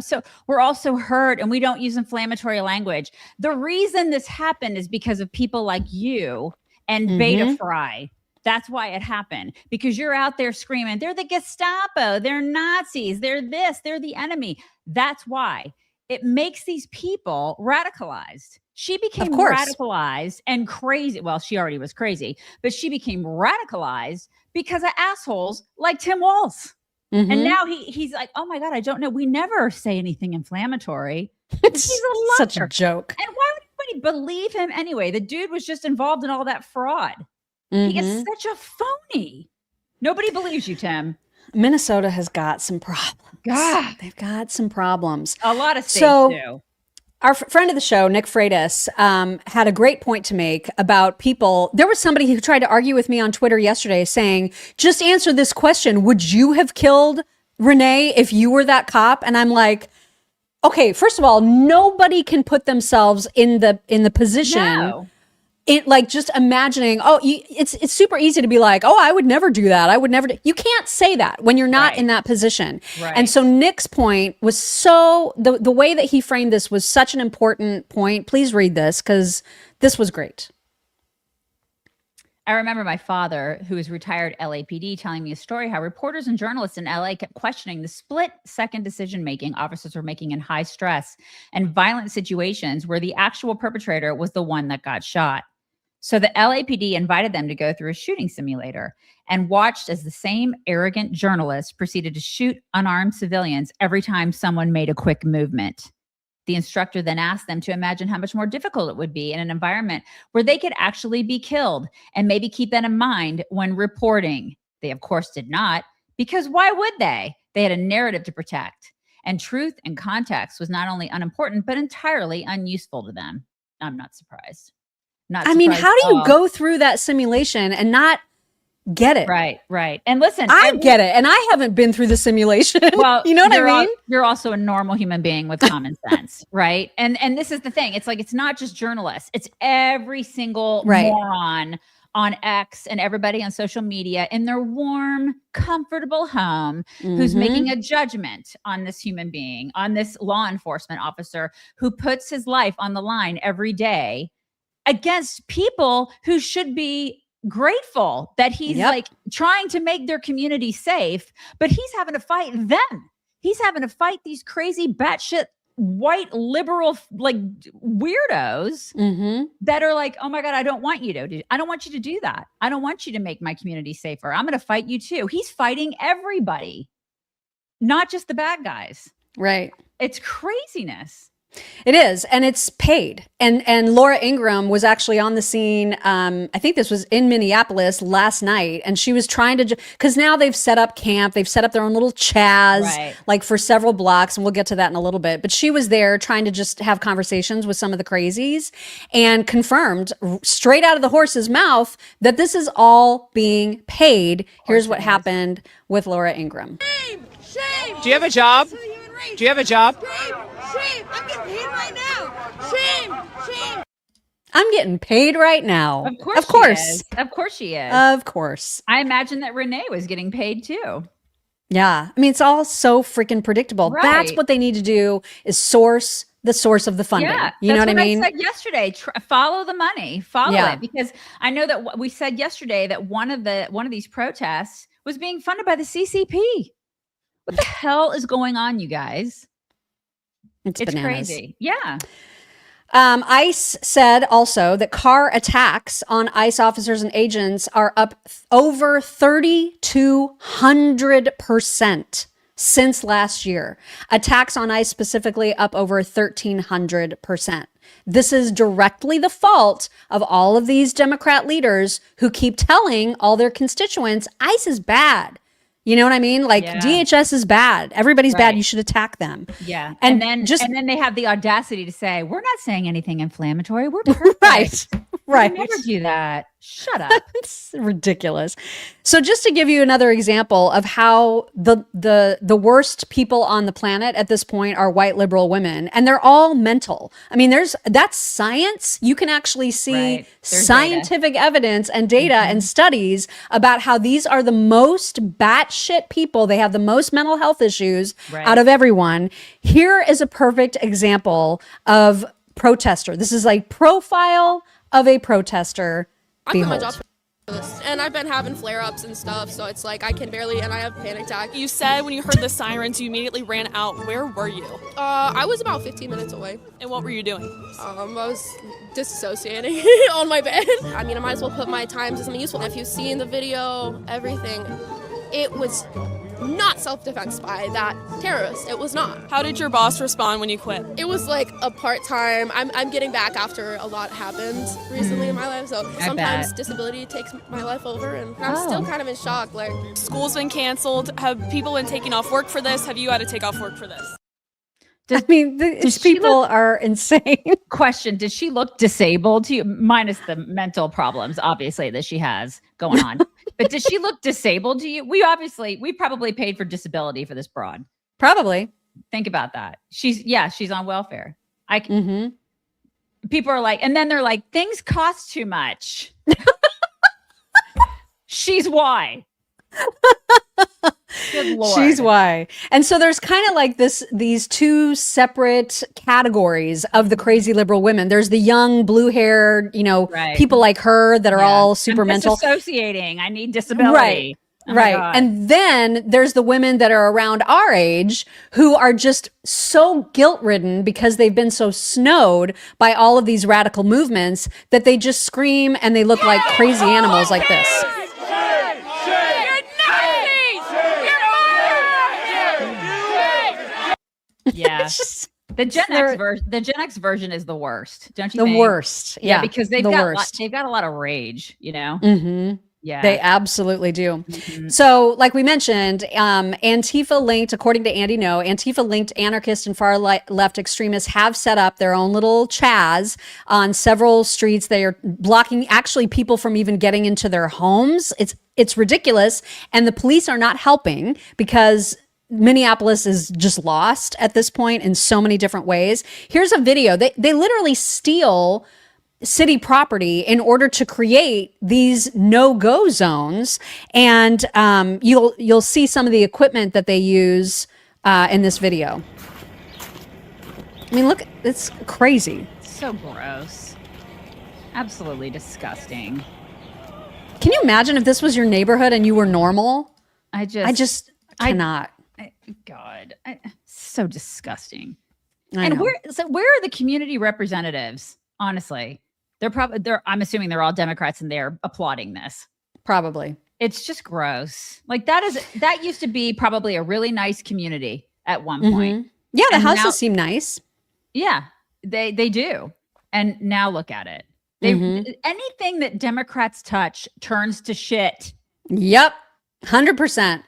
we're all so hurt and we don't use inflammatory language. The reason this happened is because of people like you and Beta Fry. That's why it happened, because you're out there screaming, they're the Gestapo, they're Nazis, they're this, they're the enemy. That's why it makes these people radicalized. She became radicalized and crazy. Well, she already was crazy, but she became radicalized because of assholes like Tim Walz. And now he's like, oh my God, I don't know. We never say anything inflammatory. It's He's a such a joke. And why would anybody believe him anyway? The dude was just involved in all that fraud. He is such a phony. Nobody believes you, Tim. Minnesota has got some problems. God. They've got some problems. A lot of states do. Our friend of the show, Nick Freitas, had a great point to make about people. There was somebody who tried to argue with me on Twitter yesterday saying, just answer this question. Would you have killed Renee if you were that cop? And I'm like, okay, first of all, nobody can put themselves in the position. No. It like just imagining, it's super easy to be like, oh, I would never do that. I would never do. You can't say that when you're not in that position. Right. And so Nick's point was the way that he framed this was such an important point. Please read this because this was great. I remember my father, who is retired LAPD, telling me a story how reporters and journalists in LA kept questioning the split-second decision-making officers were making in high stress and violent situations where the actual perpetrator was the one that got shot. So the LAPD invited them to go through a shooting simulator and watched as the same arrogant journalist proceeded to shoot unarmed civilians every time someone made a quick movement. The instructor then asked them to imagine how much more difficult it would be in an environment where they could actually be killed and maybe keep that in mind when reporting. They, of course, did not, because why would they? They had a narrative to protect, and truth and context was not only unimportant, but entirely unuseful to them. I'm not surprised. I mean, how do you go through that simulation and not get it? Right. And listen, I get it. And I haven't been through the simulation. Well, you know what I mean? You're also a normal human being with common sense, right? And this is the thing. It's like, it's not just journalists. It's every single moron on X and everybody on social media in their warm, comfortable home who's making a judgment on this human being, on this law enforcement officer who puts his life on the line every day against people who should be grateful that he's like trying to make their community safe, but he's having to fight them. He's having to fight these crazy batshit white liberal like weirdos that are like, oh my God, I don't want you to do that. I don't want you to make my community safer. I'm going to fight you too. He's fighting everybody, not just the bad guys. Right. It's craziness. It is, and it's paid. And Laura Ingraham was actually on the scene. I think this was in Minneapolis last night, and she was trying to, because now they've set up camp, they've set up their own little Chaz, like for several blocks, and we'll get to that in a little bit. But she was there trying to just have conversations with some of the crazies, and confirmed straight out of the horse's mouth that this is all being paid. Here's what happened with Laura Ingraham. Shame! Shame! Do you have a job? Do you have a job? Shame! Shame! I'm getting paid right now! Shame! Shame! I'm getting paid right now. Of course. Of course she is. Of course. I imagine that Renee was getting paid too. Yeah. I mean, it's all so freaking predictable. Right. That's what they need to do, is source the source of the funding. Yeah, you know what I mean? I said yesterday, follow the money, follow it, because I know that we said yesterday that one of these protests was being funded by the CCP. What the hell is going on, you guys? It's bananas. Crazy. Yeah. ICE said also that car attacks on ICE officers and agents are up over 3,200% since last year. Attacks on ICE specifically up over 1,300%. This is directly the fault of all of these Democrat leaders who keep telling all their constituents ICE is bad. You know what I mean? Like DHS is bad. Everybody's bad. You should attack them. Yeah. And then they have the audacity to say, we're not saying anything inflammatory. We're perfect. Right. We never do that. Shut up. It's ridiculous. So just to give you another example of how the worst people on the planet at this point are white liberal women, and they're all mental. I mean, that's science. You can actually see scientific evidence and data and studies about how these are the most batshit people. They have the most mental health issues out of everyone. Here is a perfect example of protester. This is a profile of a protester. I quit my job for this, and I've been having flare-ups and stuff, so it's like I can barely, and I have panic attack. You said when you heard the sirens, you immediately ran out. Where were you? I was about 15 minutes away. And what were you doing? I was disassociating on my bed. I mean, I might as well put my time to something useful. If you've seen the video, everything, it was not self-defense by that terrorist. It was not. How did your boss respond when you quit? It was like a part-time. I'm getting back after a lot happened recently in my life, so sometimes disability takes my life over, and I'm still kind of in shock. Like, school's been canceled. Have people been taking off work for this? Have you had to take off work for this? These people are insane. Question: did she look disabled to you? Minus the mental problems, obviously, that she has going on. But did she look disabled to you? We probably paid for disability for this broad. Probably. Think about that. She's on welfare. People are like, and then they're like, things cost too much. She's why. Good Lord. She's why. And so there's kind of like these two separate categories of the crazy liberal women. There's the young blue-haired, people like her that are all super mental. Associating. I need disability. Right. Oh right. And then there's the women that are around our age who are just so guilt-ridden because they've been so snowed by all of these radical movements that they just scream and they look like crazy animals like this. Yeah. The Gen X version is the worst, don't you think? The worst. Yeah. Because they've got a lot of rage, Mm-hmm. Yeah. They absolutely do. So, like we mentioned, Antifa linked, according to Andy No, Antifa linked anarchist and far left extremists have set up their own little chaz on several streets. They are blocking actually people from even getting into their homes. It's ridiculous. And the police are not helping because Minneapolis is just lost at this point in so many different ways. Here's a video. They literally steal city property in order to create these no-go zones. And you'll see some of the equipment that they use in this video. I mean, look, it's crazy. So gross. Absolutely disgusting. Can you imagine if this was your neighborhood and you were normal? I cannot. So disgusting. And where are the community representatives? Honestly, I'm assuming they're all Democrats and they're applauding this. Probably. It's just gross. Like that used to be probably a really nice community at one point. Yeah, the houses seem nice. Yeah, they do. And now look at it. Anything that Democrats touch turns to shit. Yep, 100%.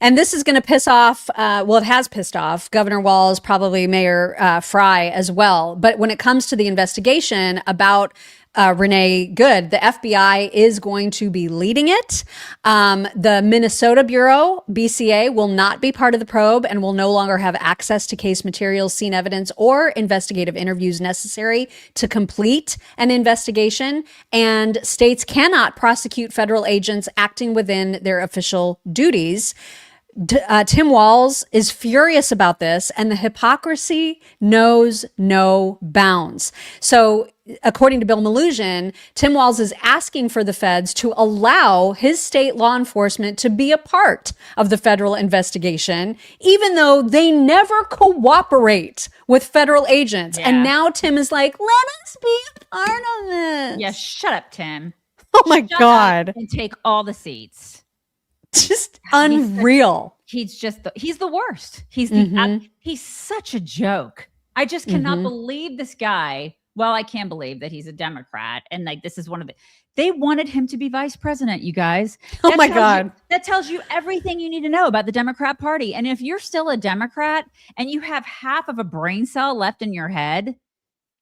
And this is going to piss off, it has pissed off Governor Walz, probably Mayor Fry as well. But when it comes to the investigation about Renee Good, the FBI is going to be leading it. The Minnesota Bureau, BCA, will not be part of the probe and will no longer have access to case materials, scene evidence, or investigative interviews necessary to complete an investigation. And states cannot prosecute federal agents acting within their official duties. Tim Walz is furious about this, and the hypocrisy knows no bounds. So, according to Bill Malugin, Tim Walz is asking for the feds to allow his state law enforcement to be a part of the federal investigation, even though they never cooperate with federal agents. Yeah. And now Tim is like, let us be a part of this. Yeah, shut up, Tim. Oh my God. And take all the seats. Just unreal. He's the worst. He's such a joke. I just cannot believe this guy. Well, I can't believe that he's a Democrat. And like, this is they wanted him to be vice president, you guys. Oh my God. That tells you everything you need to know about the Democrat Party. And if you're still a Democrat and you have half of a brain cell left in your head,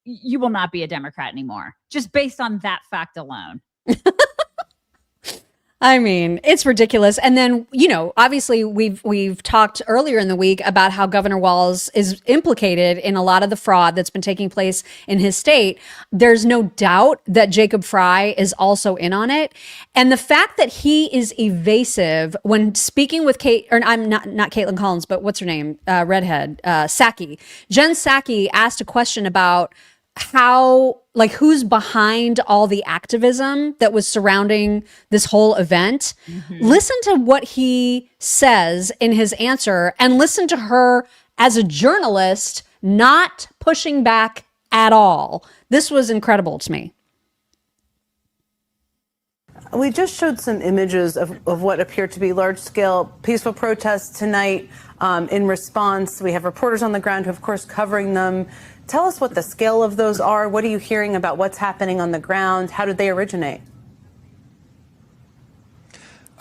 you will not be a Democrat anymore. Just based on that fact alone. I mean, it's ridiculous. And then, obviously we've talked earlier in the week about how Governor Walz is implicated in a lot of the fraud that's been taking place in his state. There's no doubt that Jacob Fry is also in on it. And the fact that he is evasive when speaking with I'm not Caitlin Collins, but what's her name? Redhead, Psaki. Jen Psaki asked a question about who's behind all the activism that was surrounding this whole event. Listen to what he says in his answer and listen to her as a journalist not pushing back at all. This was incredible to me. We just showed some images of what appeared to be large-scale peaceful protests tonight. In response, we have reporters on the ground who, of course, covering them. Tell us what the scale of those are. What are you hearing about what's happening on the ground? How did they originate?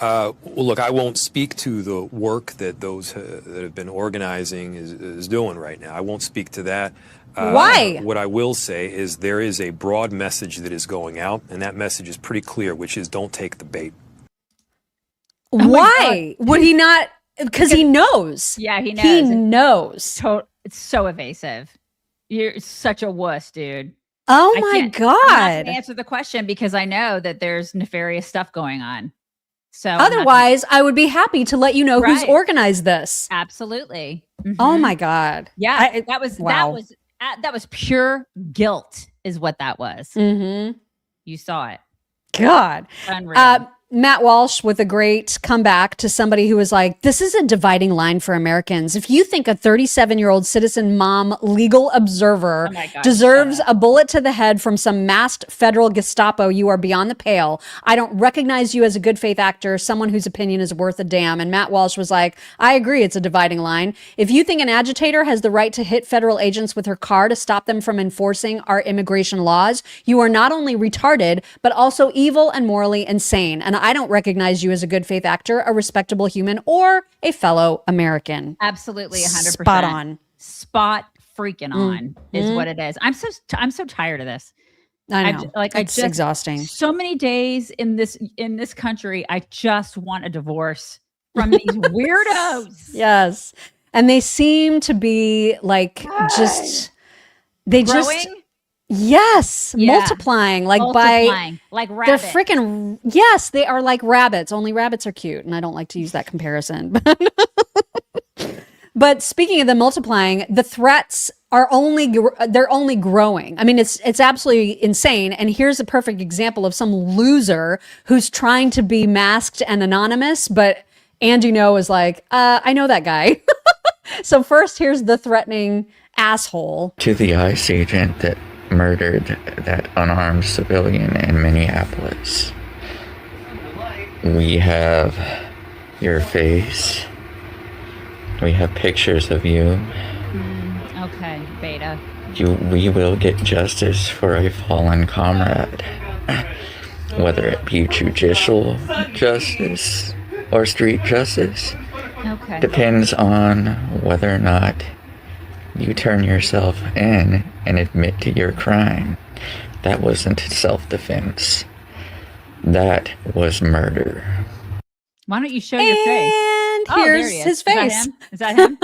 Well, look, I won't speak to the work that those that have been organizing is doing right now. I won't speak to that. Why? What I will say is there is a broad message that is going out, and that message is pretty clear, which is don't take the bait. Why would he not? Because he knows. Yeah, he knows. He knows. It's so evasive. You're such a wuss, dude. Oh my I'm not God. gonna answer the question because I know that there's nefarious stuff going on. So Otherwise, I would be happy to let you know who's Right. organized this. absolutely. Oh Mhm. my God. Yeah, that was wow. that was pure guilt, is what that was. Mm-hmm. You saw it. God. Unreal. Matt Walsh with a great comeback to somebody who was like, this is a dividing line for Americans. If you think a 37-year-old citizen mom legal observer Oh my God, deserves a bullet to the head from some masked federal Gestapo, you are beyond the pale. I don't recognize you as a good faith actor, someone whose opinion is worth a damn. And Matt Walsh was like, I agree, it's a dividing line. If you think an agitator has the right to hit federal agents with her car to stop them from enforcing our immigration laws, you are not only retarded, but also evil and morally insane. And I don't recognize you as a good faith actor, a respectable human, or a fellow American. Absolutely 100%. Spot on. Spot freaking on is what it is. I'm so tired of this. I know. It's exhausting. So many days in this country, I just want a divorce from these weirdos. Yes. And they seem to be like Growing? Yes, Yeah. multiplying like rabbits. they're freaking yes, they are like rabbits. Only rabbits are cute, and I don't like to use that comparison. But speaking of the multiplying, the threats are they're only growing. I mean, it's absolutely insane. And here's a perfect example of some loser who's trying to be masked and anonymous, but Andy No is like, I know that guy. So first, here's the threatening asshole. To the ICE agent that murdered that unarmed civilian in Minneapolis. We have your face. We have pictures of you. Okay, beta. We will get justice for a fallen comrade. Whether it be judicial justice or street justice. Okay. Depends on whether or not you turn yourself in and admit to your crime. That wasn't self-defense. That was murder. Why don't you show your face? And Oh, there here's he is. his face. Is that him?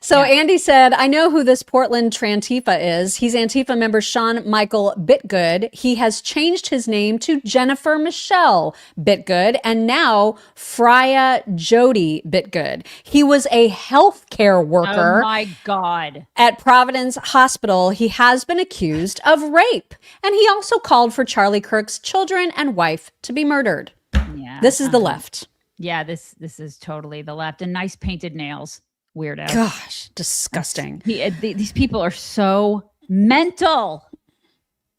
So Andy said, I know who this Portland Trantifa is. He's Antifa member Sean Michael Bitgood. He has changed his name to Jennifer Michelle Bitgood and now Freya Jody Bitgood. He was a healthcare worker. Oh my God. At Providence Hospital. He has been accused of rape. And he also called for Charlie Kirk's children and wife to be murdered. Yeah. This is the left. Yeah, this is totally the left. And nice painted nails. Weirdo. Gosh, disgusting. These people are so mental.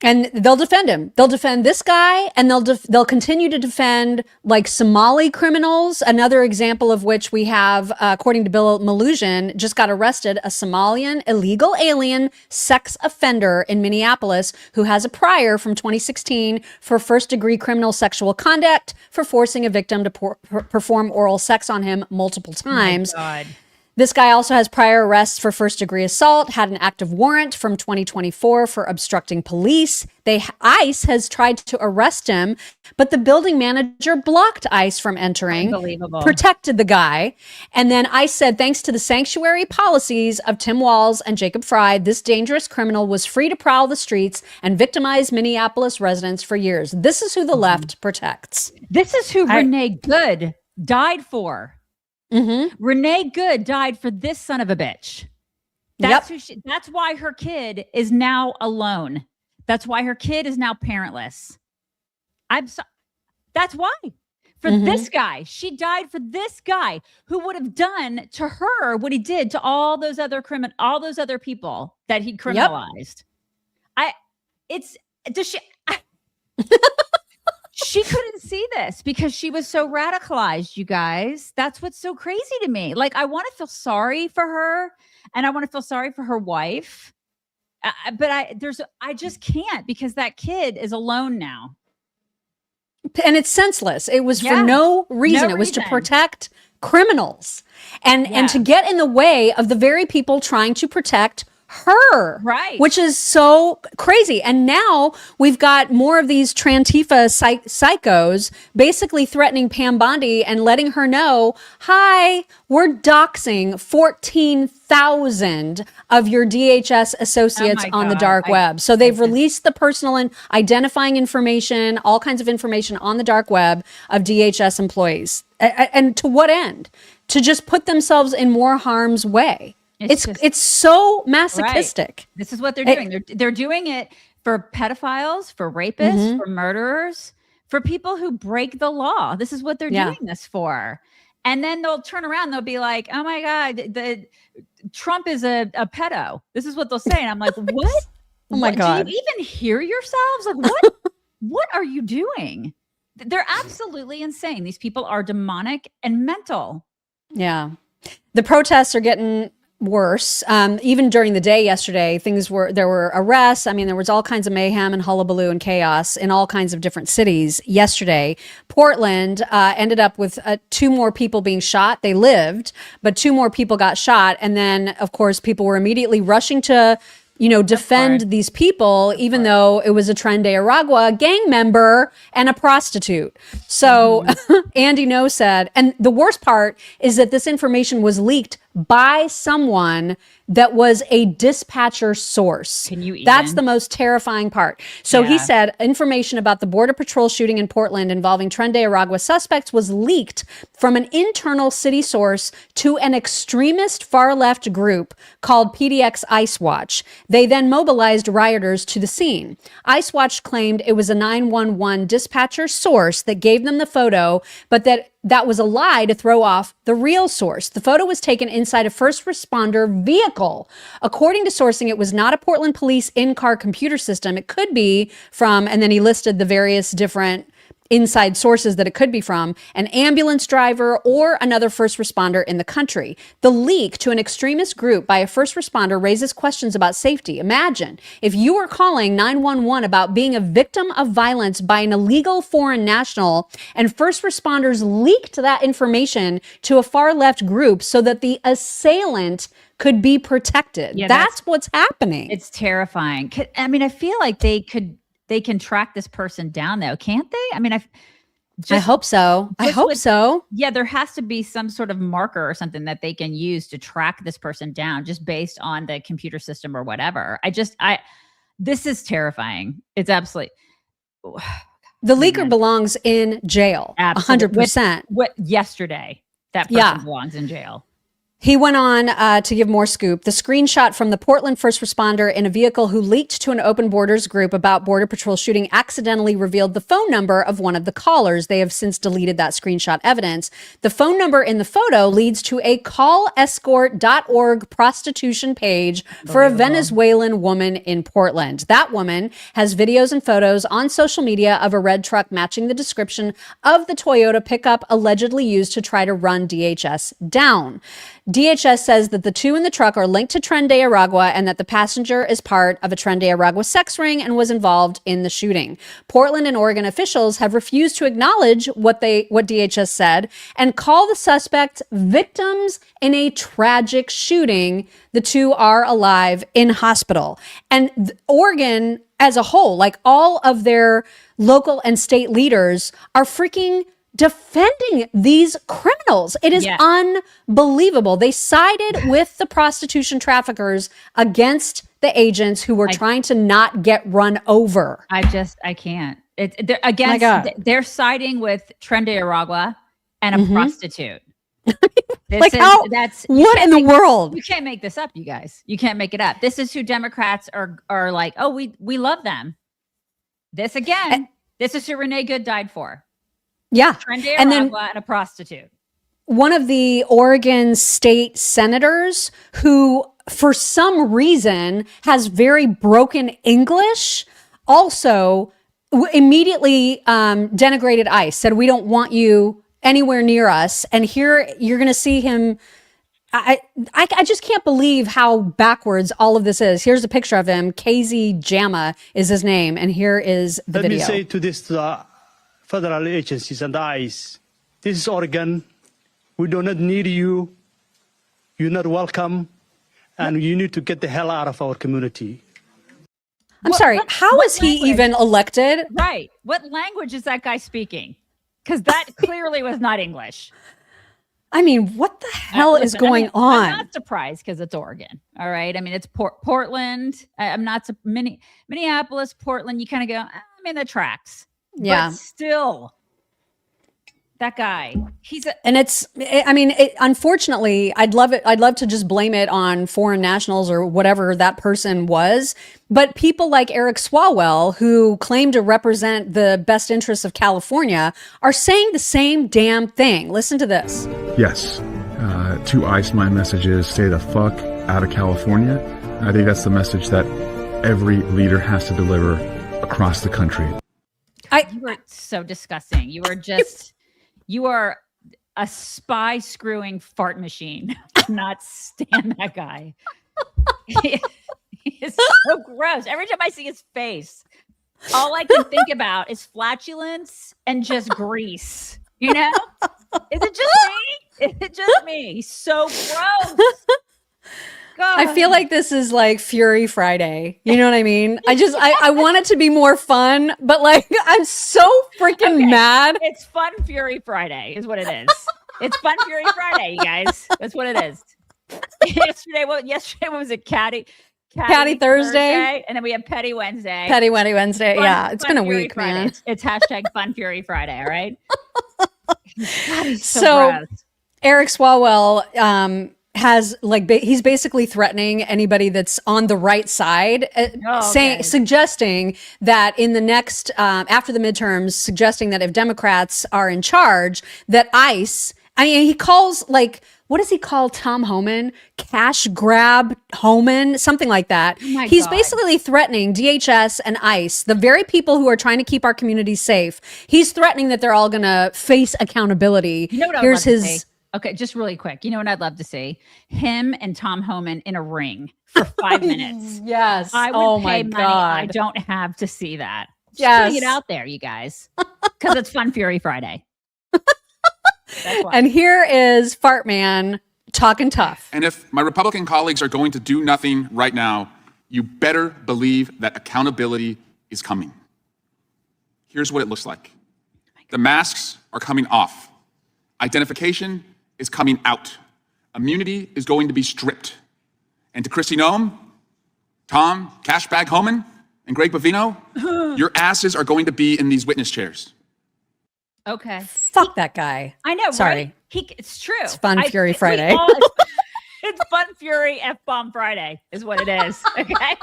And they'll defend him. They'll defend this guy, and they'll continue to defend like Somali criminals. Another example of which we have, according to Bill Malusian, just got arrested, a Somalian illegal alien sex offender in Minneapolis who has a prior from 2016 for first-degree criminal sexual conduct for forcing a victim to perform oral sex on him multiple times. Oh my God. This guy also has prior arrests for first-degree assault, had an active warrant from 2024 for obstructing police. ICE has tried to arrest him, but the building manager blocked ICE from entering, Unbelievable. protected the guy. And then ICE said, thanks to the sanctuary policies of Tim Walz and Jacob Fry, this dangerous criminal was free to prowl the streets and victimize Minneapolis residents for years. This is who the left protects. This is who Renee Good died for. Mm-hmm. Renee Good died for this son of a bitch. That's that's why her kid is now alone. That's why her kid is now parentless. That's why. For this guy. She died for this guy who would have done to her what he did to all those other people that he criminalized. She couldn't see this because she was so radicalized, you guys. That's what's so crazy to me. Like, I want to feel sorry for her and I want to feel sorry for her wife. But I just can't because that kid is alone now. and it's senseless. It was for no reason. It was to protect criminals and to get in the way of the very people trying to protect her, right? Which is so crazy. And now we've got more of these Trantifa psychos basically threatening Pam Bondi and letting her know, hi, we're doxing 14,000 of your DHS associates on the dark web. So they've released the personal and identifying information, all kinds of information on the dark web of DHS employees. And to what end? To just put themselves in more harm's way. It's so masochistic. Right. This is what they're doing. They're doing it for pedophiles, for rapists, for murderers, for people who break the law. This is what they're doing this for. And then they'll turn around. They'll be like, "Oh my God, the Trump is a pedo." This is what they'll say, and I'm like, "What? Oh my God! Do you even hear yourselves? Like, what are you doing?" They're absolutely insane. These people are demonic and mental. Yeah, the protests are getting worse. Even during the day yesterday, there were arrests. I mean, there was all kinds of mayhem and hullabaloo and chaos in all kinds of different cities yesterday. Portland ended up with 2 more people being shot. They lived, but 2 more people got shot. And then, of course, people were immediately rushing to, defend these people, even though it was a Tren de Aragua gang member and a prostitute. So Andy No said, and the worst part is that this information was leaked by someone that was a dispatcher source. That's the most terrifying part. So he said information about the Border Patrol shooting in Portland involving Tren de Aragua suspects was leaked from an internal city source to an extremist far-left group called PDX Ice Watch. They then mobilized rioters to the scene. Ice Watch claimed it was a 911 dispatcher source that gave them the photo, but that was a lie to throw off the real source. The photo was taken inside a first responder vehicle. According to sourcing, it was not a Portland police in-car computer system. It could be from, and then he listed the various different inside sources that it could be from, an ambulance driver or another first responder in the country. The leak to an extremist group by a first responder raises questions about safety. Imagine if you were calling 911 about being a victim of violence by an illegal foreign national and first responders leaked that information to a far left group so that the assailant could be protected. Yeah, that's what's happening. It's terrifying. I mean, I feel like they can track this person down, though, can't they? I mean, I hope so. I hope so. Yeah, there has to be some sort of marker or something that they can use to track this person down just based on the computer system or whatever. This is terrifying. It's absolutely. The leaker belongs in jail. 100%. Yesterday, that person belongs in jail. He went on to give more scoop. The screenshot from the Portland first responder in a vehicle who leaked to an Open Borders group about Border Patrol shooting accidentally revealed the phone number of one of the callers. They have since deleted that screenshot evidence. The phone number in the photo leads to a callescort.org prostitution page for a Venezuelan woman in Portland. That woman has videos and photos on social media of a red truck matching the description of the Toyota pickup allegedly used to try to run DHS down. DHS says that the 2 in the truck are linked to Tren de Aragua and that the passenger is part of a Tren de Aragua sex ring and was involved in the shooting. Portland and Oregon officials have refused to acknowledge what DHS said and call the suspect victims in a tragic shooting. The 2 are alive in hospital. And Oregon as a whole, like all of their local and state leaders, are freaking defending these criminals. It is unbelievable. They sided with the prostitution traffickers against the agents who were trying to not get run over. I can't. They're siding with Tren de Aragua and a prostitute. What in the world? You can't make this up, you guys. You can't make it up. This is who Democrats are like, oh, we love them. This is who Renee Good died for. Yeah. Tren de Aragua and a prostitute. One of the Oregon state senators who, for some reason, has very broken English, also immediately denigrated ICE, said, we don't want you anywhere near us. And here you're going to see him. I just can't believe how backwards all of this is. Here's a picture of him. KZ Jama is his name. And here is the video. Let me say to this federal agencies and the ICE. This is Oregon. We do not need you. You're not welcome. And you need to get the hell out of our community. I'm sorry, how is he even elected? Right. What language is that guy speaking? Because that clearly was not English. I mean, what the hell is going on? I'm not surprised because it's Oregon. All right. I mean, it's Portland. I'm not Minneapolis, Portland. You kind of go, I mean, that tracks. Yeah. But still, that guy, unfortunately, I'd love to just blame it on foreign nationals or whatever that person was. But people like Eric Swalwell, who claim to represent the best interests of California, are saying the same damn thing. Listen to this. Yes. To ICE, my message is stay the fuck out of California. I think that's the message that every leader has to deliver across the country. You were so disgusting. You are a spy screwing fart machine. I cannot stand that guy. He is so gross. Every time I see his face, all I can think about is flatulence and just grease. You know? Is it just me? Is it just me? He's so gross. God. I feel like this is like Fury Friday. You know what I mean? I want it to be more fun, but like I'm so freaking mad. It's Fun Fury Friday is what it is. It's Fun Fury Friday, you guys. That's what it is. Yesterday, what was it? Catty Thursday. And then we have Petty Wednesday. Yeah, it's been a week, Friday. man. It's hashtag Fun Fury Friday, all right? God, he's so gross. Eric Swalwell he's basically threatening anybody that's on the right side, suggesting that in the next, after the midterms, suggesting that if Democrats are in charge, that ICE, he calls what does he call Tom Homan? Cash grab Homan, something like that. Oh He's basically threatening DHS and ICE, the very people who are trying to keep our communities safe. He's threatening that they're all going to face accountability. You know what Here's his. Okay, just really quick. You know what I'd love to see? Him and Tom Homan in a ring for 5 minutes. Yes. I would pay money. I don't have to see that. Just putting it out there, you guys. Because it's Fun Fury Friday. And here is Fart Man talking tough. And if my Republican colleagues are going to do nothing right now, you better believe that accountability is coming. Here's what it looks like. The masks are coming off. Identification is coming out. Immunity is going to be stripped. And to Kristi Noem, Tom Cashbag Homan, and Greg Bovino, your asses are going to be in these witness chairs. Okay. Fuck that guy. I know, Sorry. Right? It's true. It's Fun Fury Friday. It's Fun Fury F-Bomb Friday is what it is. Okay?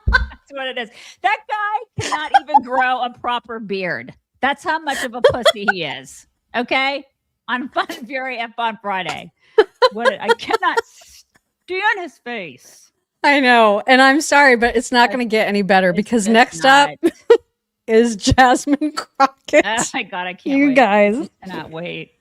That's what it is. That guy cannot even grow a proper beard. That's how much of a pussy he is. Okay? On Fun Fury F-Bomb Friday. I cannot stand his face. I know. And I'm sorry, but it's not going to get any better because next up is Jasmine Crockett. Oh my God, I can't wait. You guys. I cannot wait.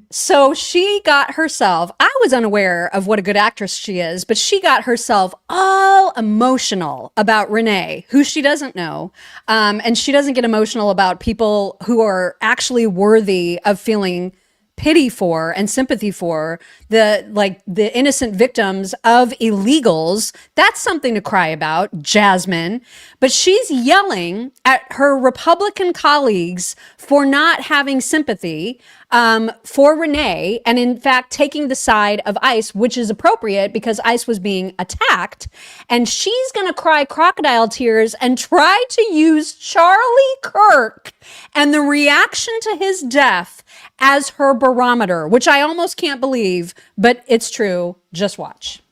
So she got herself, I was unaware of what a good actress she is, but she got herself all emotional about Renee, who she doesn't know. And she doesn't get emotional about people who are actually worthy of feeling pity for and sympathy for, the innocent victims of illegals. That's something to cry about, Jasmine. But she's yelling at her Republican colleagues for not having sympathy for Renee, and in fact taking the side of ICE, which is appropriate because ICE was being attacked. And she's going to cry crocodile tears and try to use Charlie Kirk and the reaction to his death as her barometer, which I almost can't believe, but it's true. Just watch.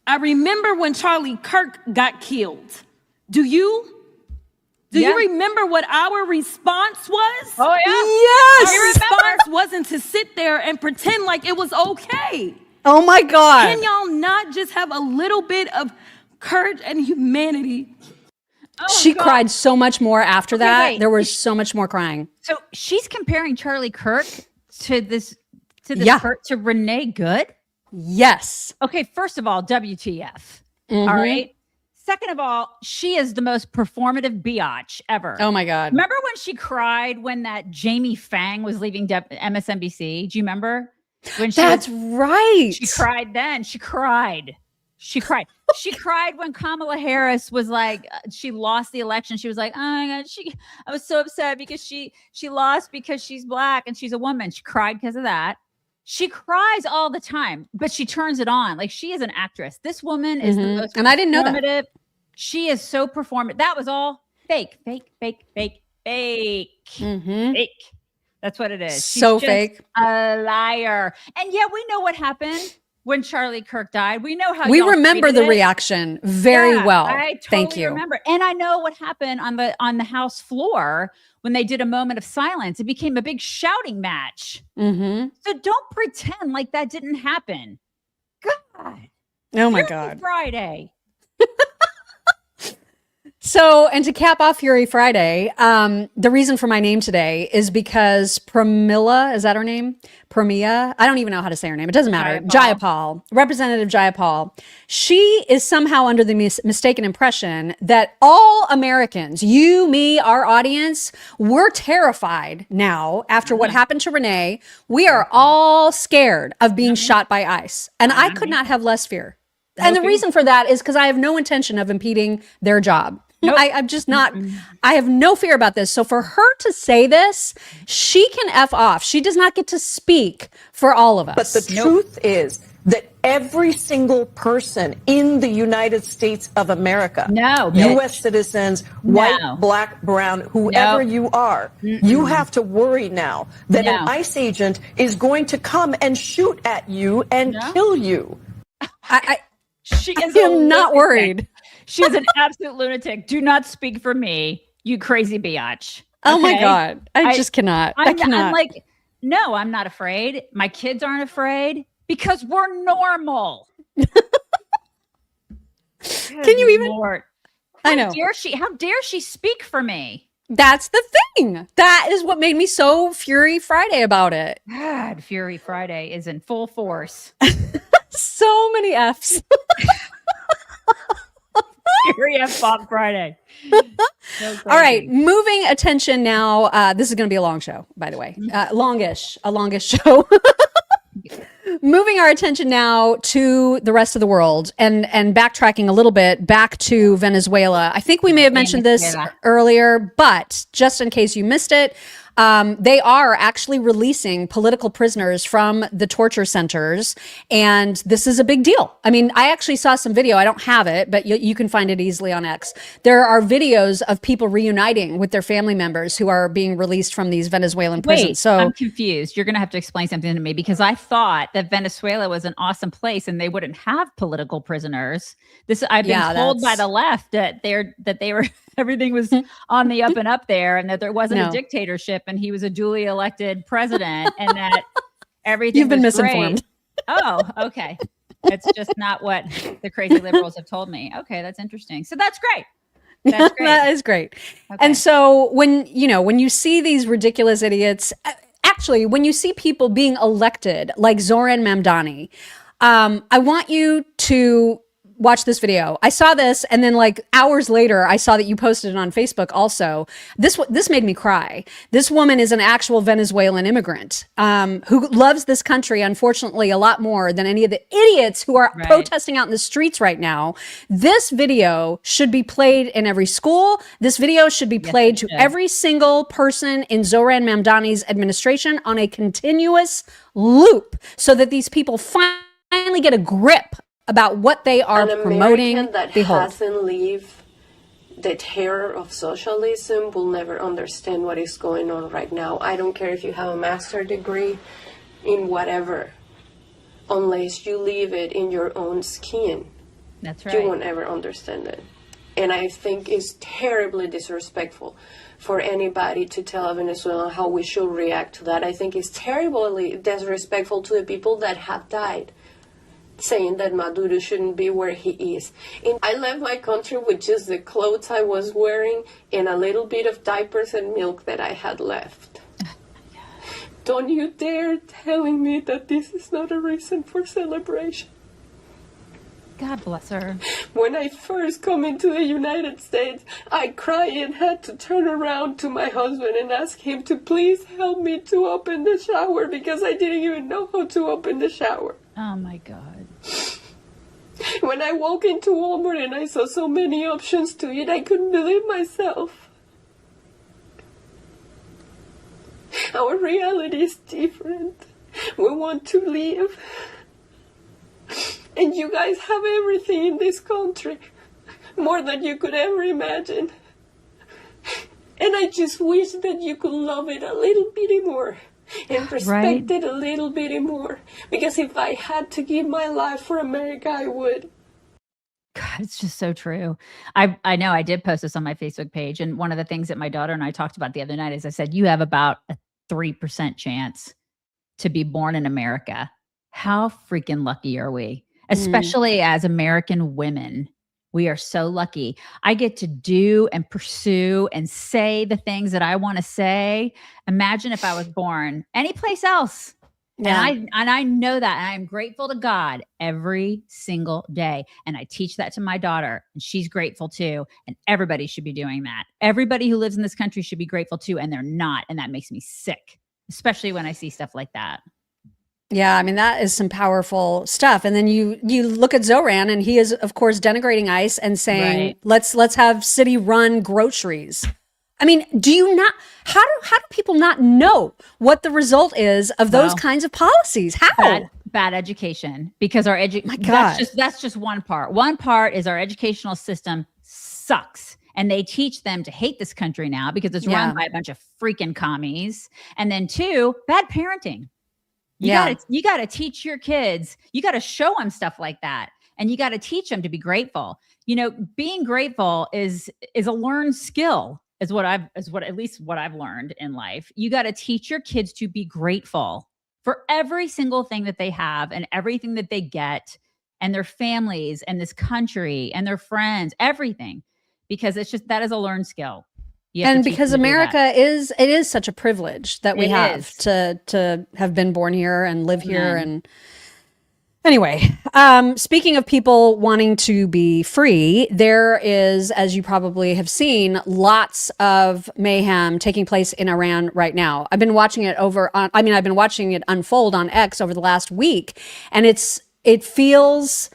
I remember when Charlie Kirk got killed. Do you? Do you remember what our response was? Oh, yeah. Yes. Our response wasn't to sit there and pretend like it was okay. Oh, my God. Can y'all not just have a little bit of courage and humanity? She cried so much more after that. Wait. There was so much more crying. So she's comparing Charlie Kirk to this Kirk, to Renee Good? Yes. Okay, first of all, WTF. All right. Second of all, she is the most performative biatch ever. Oh my God. Remember when she cried when that Jamie Fang was leaving MSNBC? Do you remember? That's right. She cried then. She cried. She cried. She cried when Kamala Harris was like, she lost the election. She was like, oh my God, I was so upset because she lost because she's black and she's a woman. She cried because of that. She cries all the time, but she turns it on. Like, she is an actress. This woman is the most And I didn't know that. She is so performative. That was all fake. Fake. That's what it is. She's So just fake. a liar. And yeah, we know what happened when Charlie Kirk died. We know how We y'all remember treated the it. reaction very Yeah, well. I totally Thank you. remember. And I know what happened on the House floor when they did a moment of silence. It became a big shouting match. Mm-hmm. So don't pretend like that didn't happen. God. Oh my Fury God. Friday. So, and to cap off Fury Friday, the reason for my name today is because Pramila, is that her name? Pramila? I don't even know how to say her name. It doesn't matter. Jayapal, Representative Jayapal. She is somehow under the mistaken impression that all Americans, you, me, our audience, we're terrified now after what happened to Renee. We are all scared of being shot by ICE. And I could not have less fear. And the reason for that is because I have no intention of impeding their job. Nope. I'm just not, I have no fear about this. So for her to say this, she can F off. She does not get to speak for all of us. But the truth is that every single person in the United States of America, U.S. citizens, white, black, brown, whoever you are, you have to worry now that an ICE agent is going to come and shoot at you and kill you. She is not worried. She is an absolute lunatic. Do not speak for me, you crazy biatch. Oh my God. I just cannot. I cannot. I'm like, no, I'm not afraid. My kids aren't afraid because we're normal. Can you even? I know. How dare she speak for me? That's the thing. That is what made me so Fury Friday about it. God, Fury Friday is in full force. So many F's. Fury F-Bomb Friday. All right, moving attention now. This is going to be a long show, by the way. A longish show. Moving our attention now to the rest of the world and backtracking a little bit back to Venezuela. I think we may have mentioned this earlier, but just in case you missed it, they are actually releasing political prisoners from the torture centers. And this is a big deal. I mean, I actually saw some video. I don't have it, but you can find it easily on X. There are videos of people reuniting with their family members who are being released from these Venezuelan prisons. So I'm confused. You're going to have to explain something to me because I thought that Venezuela was an awesome place and they wouldn't have political prisoners. I've been told by the left that they were everything was on the up and up there and that there wasn't a dictatorship and he was a duly elected president and that everything You've been was misinformed. Great. Oh, okay. It's just not what the crazy liberals have told me. Okay, that's interesting. So that's great. That's great. That is great. Okay. And so when you see these ridiculous idiots, actually, when you see people being elected like Zoran Mamdani, I want you to watch this video. I saw this, and then like hours later, I saw that you posted it on Facebook also. This made me cry. This woman is an actual Venezuelan immigrant who loves this country, unfortunately, a lot more than any of the idiots who are protesting out in the streets right now. This video should be played in every school. This video should be played to every single person in Zoran Mamdani's administration on a continuous loop so that these people finally get a grip about what they are promoting. An American that hasn't lived the terror of socialism will never understand what is going on right now. I don't care if you have a master's degree in whatever, unless you live it in your own skin. That's right. You won't ever understand it. And I think it's terribly disrespectful for anybody to tell Venezuela how we should react to that. I think it's terribly disrespectful to the people that have died, saying that Maduro shouldn't be where he is. And I left my country with just the clothes I was wearing and a little bit of diapers and milk that I had left. Don't you dare telling me that this is not a reason for celebration. God bless her. When I first come into the United States, I cried and had to turn around to my husband and ask him to please help me to open the shower because I didn't even know how to open the shower. Oh my God. When I walked into Walmart and I saw so many options to eat, I couldn't believe myself. Our reality is different. We want to live. And you guys have everything in this country, more than you could ever imagine. And I just wish that you could love it a little bit more and respect it a little bit more. Because if I had to give my life for America, I would. God, it's just so true. I know I did post this on my Facebook page. And one of the things that my daughter and I talked about the other night is I said, you have about a 3% chance to be born in America. How freaking lucky are we? Especially as American women. We are so lucky. I get to do and pursue and say the things that I want to say. Imagine if I was born anyplace else. Yeah. And I know that. And I'm grateful to God every single day. And I teach that to my daughter, and she's grateful too. And everybody should be doing that. Everybody who lives in this country should be grateful too. And they're not. And that makes me sick, especially when I see stuff like that. Yeah, I mean, that is some powerful stuff. And then you look at Zoran, and he is, of course, denigrating ICE and saying, let's have city-run groceries. I mean, do you not, how do people not know what the result is of those kinds of policies? How? Bad education, because our that's just one part. One part is our educational system sucks. And they teach them to hate this country now because it's run by a bunch of freaking commies. And then 2, bad parenting. You got to teach your kids. You got to show them stuff like that. And you got to teach them to be grateful. You know, being grateful is a learned skill, at least what I've learned in life. You got to teach your kids to be grateful for every single thing that they have and everything that they get, and their families and this country and their friends, everything, because that is a learned skill. And because America is such a privilege that we have to have been born here and live here. And anyway, speaking of people wanting to be free, there is, as you probably have seen, lots of mayhem taking place in Iran right now. I've been watching it I've been watching it unfold on X over the last week, and it feels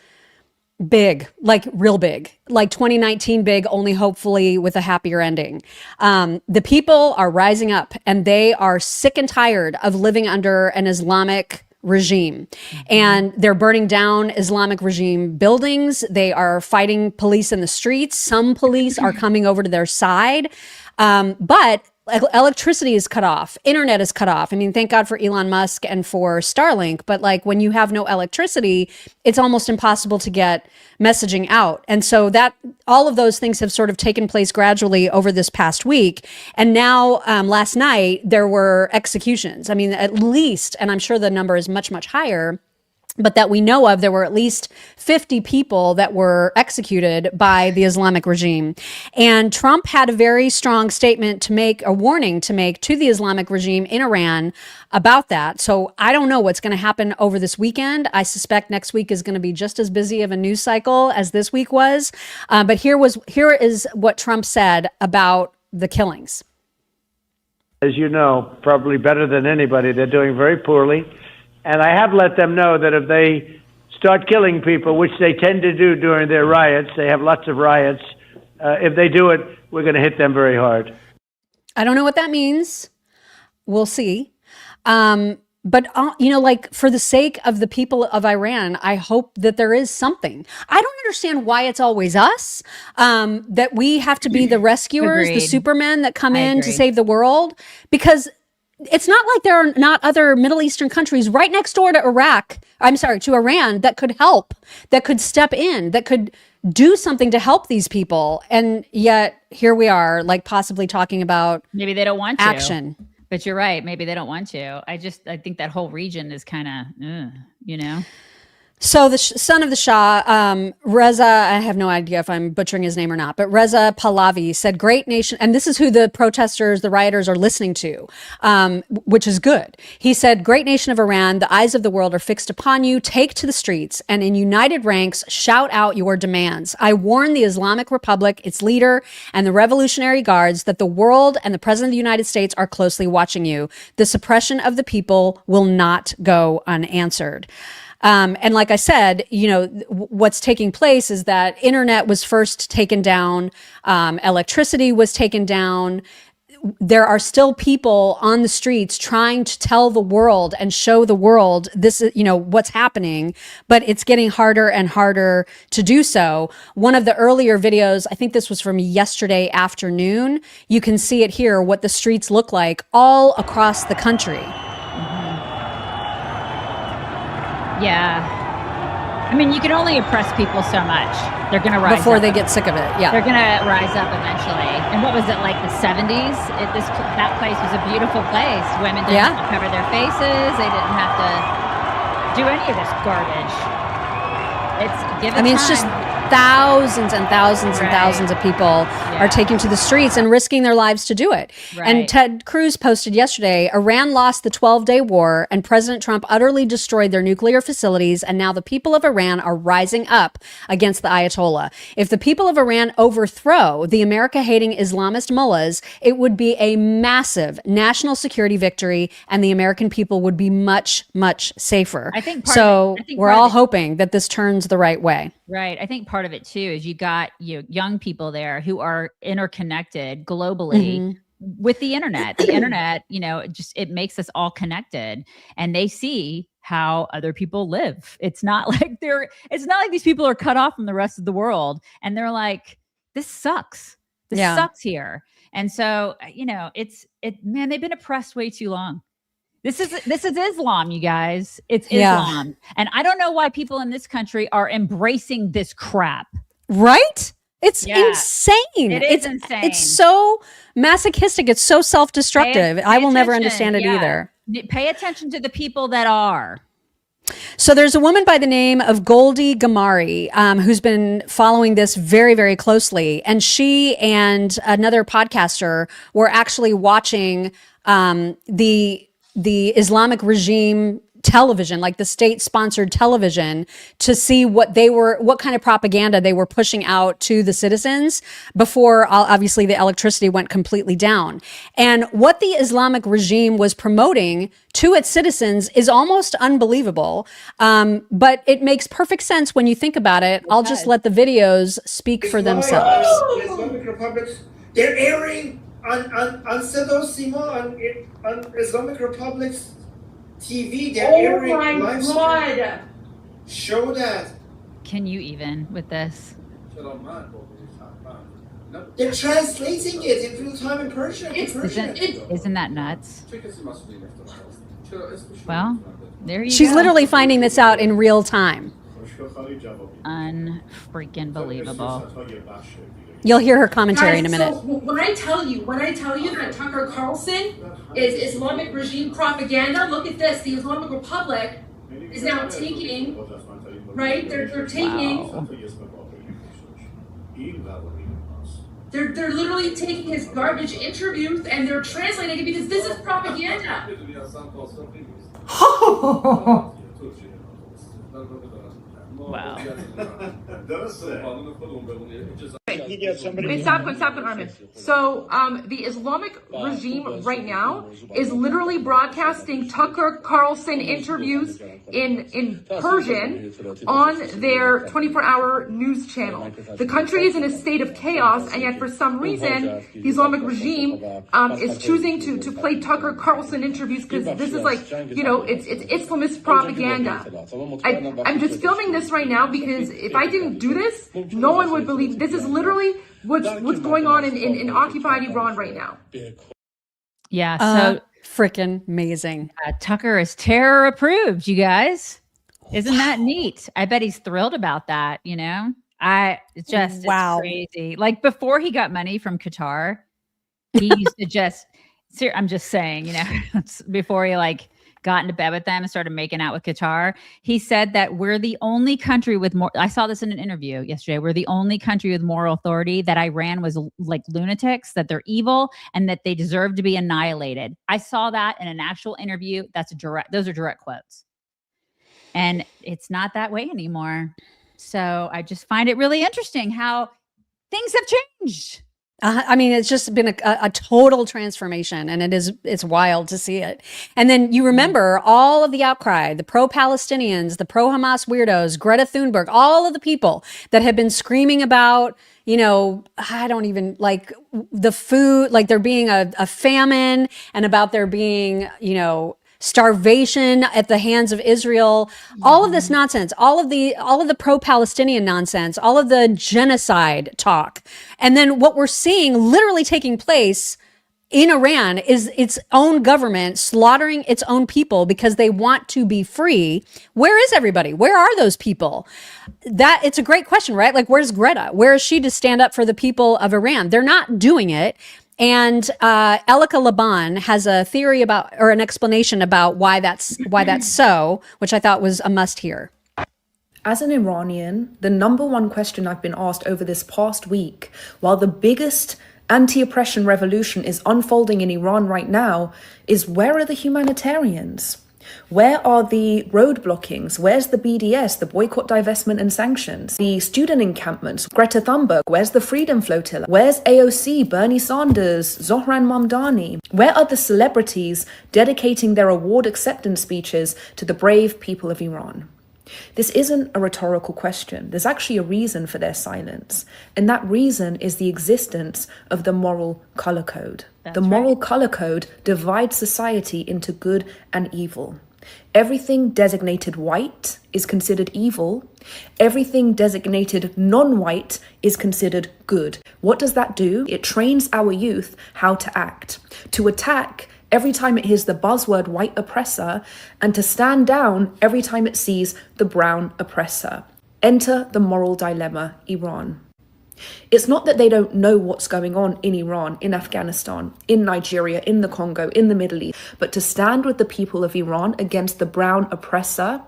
big, like real big, like 2019 big, only hopefully with a happier ending. The people are rising up, and they are sick and tired of living under an Islamic regime. And they're burning down Islamic regime buildings. They are fighting police in the streets. Some police are coming over to their side. But electricity is cut off. Internet is cut off. I mean, thank God for Elon Musk and for Starlink. But like when you have no electricity, it's almost impossible to get messaging out. And so that all of those things have sort of taken place gradually over this past week. And now last night, there were executions. I mean, at least, and I'm sure the number is much, much higher, but that we know of, there were at least 50 people that were executed by the Islamic regime. And Trump had a very strong statement to make, a warning to make to the Islamic regime in Iran about that. So I don't know what's going to happen over this weekend. I suspect next week is going to be just as busy of a news cycle as this week was. But here is what Trump said about the killings. As you know, probably better than anybody, they're doing very poorly. And I have let them know that if they start killing people, which they tend to do during their riots, they have lots of riots. If they do it, we're going to hit them very hard. I don't know what that means. We'll see. But, like for the sake of the people of Iran, I hope that there is something. I don't understand why it's always us, that we have to be the rescuers, the supermen that come in to save the world, because it's not like there are not other Middle Eastern countries right next door to to Iran that could help, that could step in, that could do something to help these people. And yet here we are, like possibly talking about maybe they don't want action. But you're right. Maybe they don't want to. I think that whole region is kind of, So the son of the Shah, Reza, I have no idea if I'm butchering his name or not, but Reza Pahlavi said, "Great nation," and this is who the protesters, the rioters are listening to, which is good. He said, "Great nation of Iran, the eyes of the world are fixed upon you. Take to the streets and in united ranks, shout out your demands. I warn the Islamic Republic, its leader, and the Revolutionary Guards that the world and the President of the United States are closely watching you. The suppression of the people will not go unanswered." And like I said, what's taking place is that internet was first taken down, electricity was taken down. There are still people on the streets trying to tell the world and show the world this is, what's happening, but it's getting harder and harder to do so. One of the earlier videos, I think this was from yesterday afternoon, you can see it here, what the streets look like all across the country. Yeah. I mean, you can only oppress people so much. They're going to rise before up. they get sick of it. Yeah. They're going to rise up eventually. And what was it, like the 70s? That place was a beautiful place. Women didn't have to cover their faces. They didn't have to do any of this garbage. It's just thousands and thousands and thousands of people are taking to the streets and risking their lives to do it. And Ted Cruz posted yesterday, Iran lost the 12-day war and President Trump utterly destroyed their nuclear facilities. And now the people of Iran are rising up against the Ayatollah. If the people of Iran overthrow the America-hating Islamist mullahs, it would be a massive national security victory and the American people would be much, much safer. I think we're all hoping that this turns the right way. Right. I think part of it too is you got young people there who are interconnected globally with the internet. The internet, it makes us all connected and they see how other people live. It's not like these people are cut off from the rest of the world and they're like, this sucks. This sucks here. And so, man, they've been oppressed way too long. This is Islam, you guys. It's Islam. And I don't know why people in this country are embracing this crap. Right? It's insane. It is insane. It's so masochistic. It's so self-destructive. I will never understand it either. Pay attention to the people that are. So there's a woman by the name of Goldie Gamari who's been following this very, very closely. And she and another podcaster were actually watching the Islamic regime television, like the state-sponsored television, to see what kind of propaganda they were pushing out to the citizens before, obviously, the electricity went completely down. And what the Islamic regime was promoting to its citizens is almost unbelievable. But it makes perfect sense when you think about it. I'll just let the videos speak for themselves. Islamic republics, they're airing on Sedo Sima, on Islamic Republic's TV, they're airing live stream. Show that. Can you even with this? They're translating it in real time in Persian. Isn't that nuts? Well, there you go. She's literally finding this out in real time. Unfreaking believable. You'll hear her commentary in a minute. So when I tell you that Tucker Carlson is Islamic regime propaganda, look at this. The Islamic Republic is now taking, right? They're taking. Wow. They're literally taking his garbage interviews and they're translating it because this is propaganda. Wow. Stop, Armin. So the Islamic regime right now is literally broadcasting Tucker Carlson interviews in Persian on their 24-hour news channel. The country is in a state of chaos, and yet for some reason, the Islamic regime is choosing to play Tucker Carlson interviews because this is like, it's Islamist propaganda. I'm just filming this right now because if I didn't do this, no one would believe. This is literally what's going on in occupied Iran right now. Yeah, so freaking amazing. Tucker is terror approved, you guys. Isn't that neat? I bet he's thrilled about that, It's crazy. Like before he got money from Qatar, he used to I'm just saying, before he got into bed with them and started making out with Qatar. He said that we're the only country with more. I saw this in an interview yesterday. We're the only country with moral authority. That Iran was like lunatics, that they're evil, and that they deserve to be annihilated. I saw that in an actual interview. Those are direct quotes. And it's not that way anymore. So I just find it really interesting how things have changed. I mean, it's just been a total transformation, and it's wild to see it. And then you remember all of the outcry, the pro-Palestinians, the pro-Hamas weirdos, Greta Thunberg, all of the people that have been screaming about, I don't even like the food, like there being a famine, and about there being, starvation at the hands of Israel, all of this nonsense, all of the pro-Palestinian nonsense, all of the genocide talk. And then what we're seeing literally taking place in Iran is its own government slaughtering its own people because they want to be free. Where is everybody? Where are those people? It's a great question, right? Like, where's Greta? Where is she to stand up for the people of Iran? They're not doing it. And Elika Laban has a theory about, or an explanation about why that's so, which I thought was a must hear. As an Iranian, the number one question I've been asked over this past week, while the biggest anti-oppression revolution is unfolding in Iran right now, is where are the humanitarians? Where are the road blockings? Where's the BDS, the boycott, divestment and sanctions? The student encampments, Greta Thunberg, where's the Freedom Flotilla? Where's AOC, Bernie Sanders, Zohran Mamdani? Where are the celebrities dedicating their award acceptance speeches to the brave people of Iran? This isn't a rhetorical question. There's actually a reason for their silence. And that reason is the existence of the moral color code. The moral color code divides society into good and evil. Everything designated white is considered evil. Everything designated non-white is considered good. What does that do? It trains our youth how to act, to attack every time it hears the buzzword white oppressor, and to stand down every time it sees the brown oppressor. Enter the moral dilemma, Iran. It's not that they don't know what's going on in Iran, in Afghanistan, in Nigeria, in the Congo, in the Middle East, but to stand with the people of Iran against the brown oppressor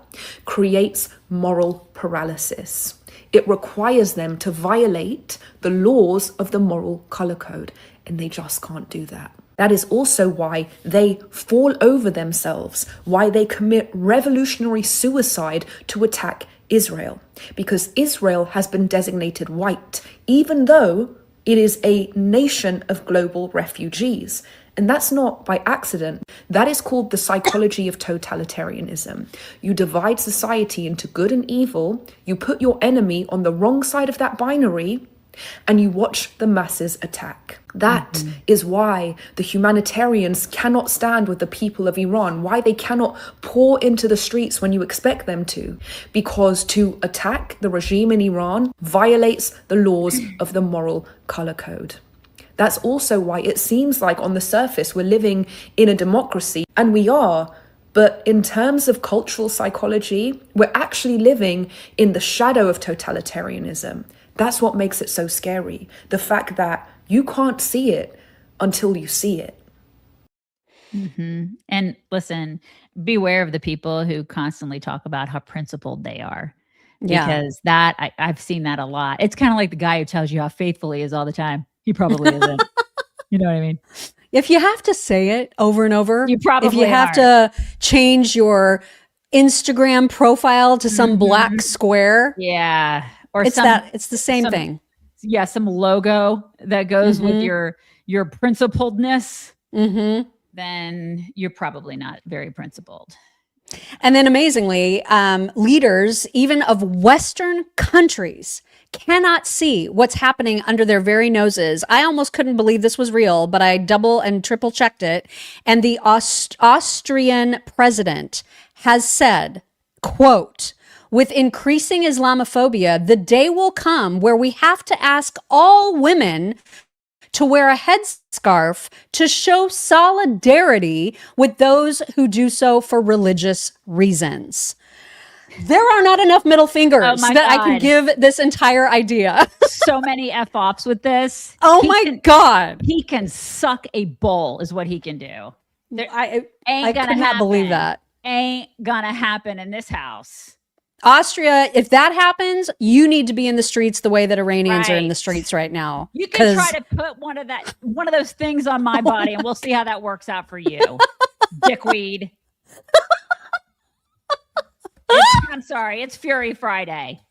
creates moral paralysis. It requires them to violate the laws of the moral color code, and they just can't do that. That is also why they fall over themselves, why they commit revolutionary suicide to attack Israel, because Israel has been designated white, even though it is a nation of global refugees. And that's not by accident. That is called the psychology of totalitarianism. You divide society into good and evil, you put your enemy on the wrong side of that binary, and you watch the masses attack. That is why the humanitarians cannot stand with the people of Iran, why they cannot pour into the streets when you expect them to. Because to attack the regime in Iran violates the laws of the moral color code. That's also why it seems like on the surface we're living in a democracy, and we are. But in terms of cultural psychology, we're actually living in the shadow of totalitarianism. That's what makes it so scary. The fact that you can't see it until you see it. Mm-hmm. And listen, beware of the people who constantly talk about how principled they are. Because I've seen that a lot. It's kind of like the guy who tells you how faithful he is all the time. He probably isn't. You know what I mean? If you have to say it over and over, if you have are. to change your Instagram profile to some black square. Yeah. Or it's the same thing. Yeah, some logo that goes with your principledness. Then you're probably not very principled. And then amazingly, leaders, even of Western countries, cannot see what's happening under their very noses. I almost couldn't believe this was real, but I double and triple checked it. And the Austrian president has said, quote, "With increasing Islamophobia, the day will come where we have to ask all women to wear a headscarf to show solidarity with those who do so for religious reasons." There are not enough middle fingers that I can give this entire idea. So many F-ops with this. Oh God. He can suck a bowl is what he can do. I could not believe that. ain't gonna happen in this house. Austria, if that happens, you need to be in the streets the way that Iranians are in the streets right now. You can try to put one of those things on my body, and we'll see how that works out for you, dickweed. I'm sorry, it's Fury Friday.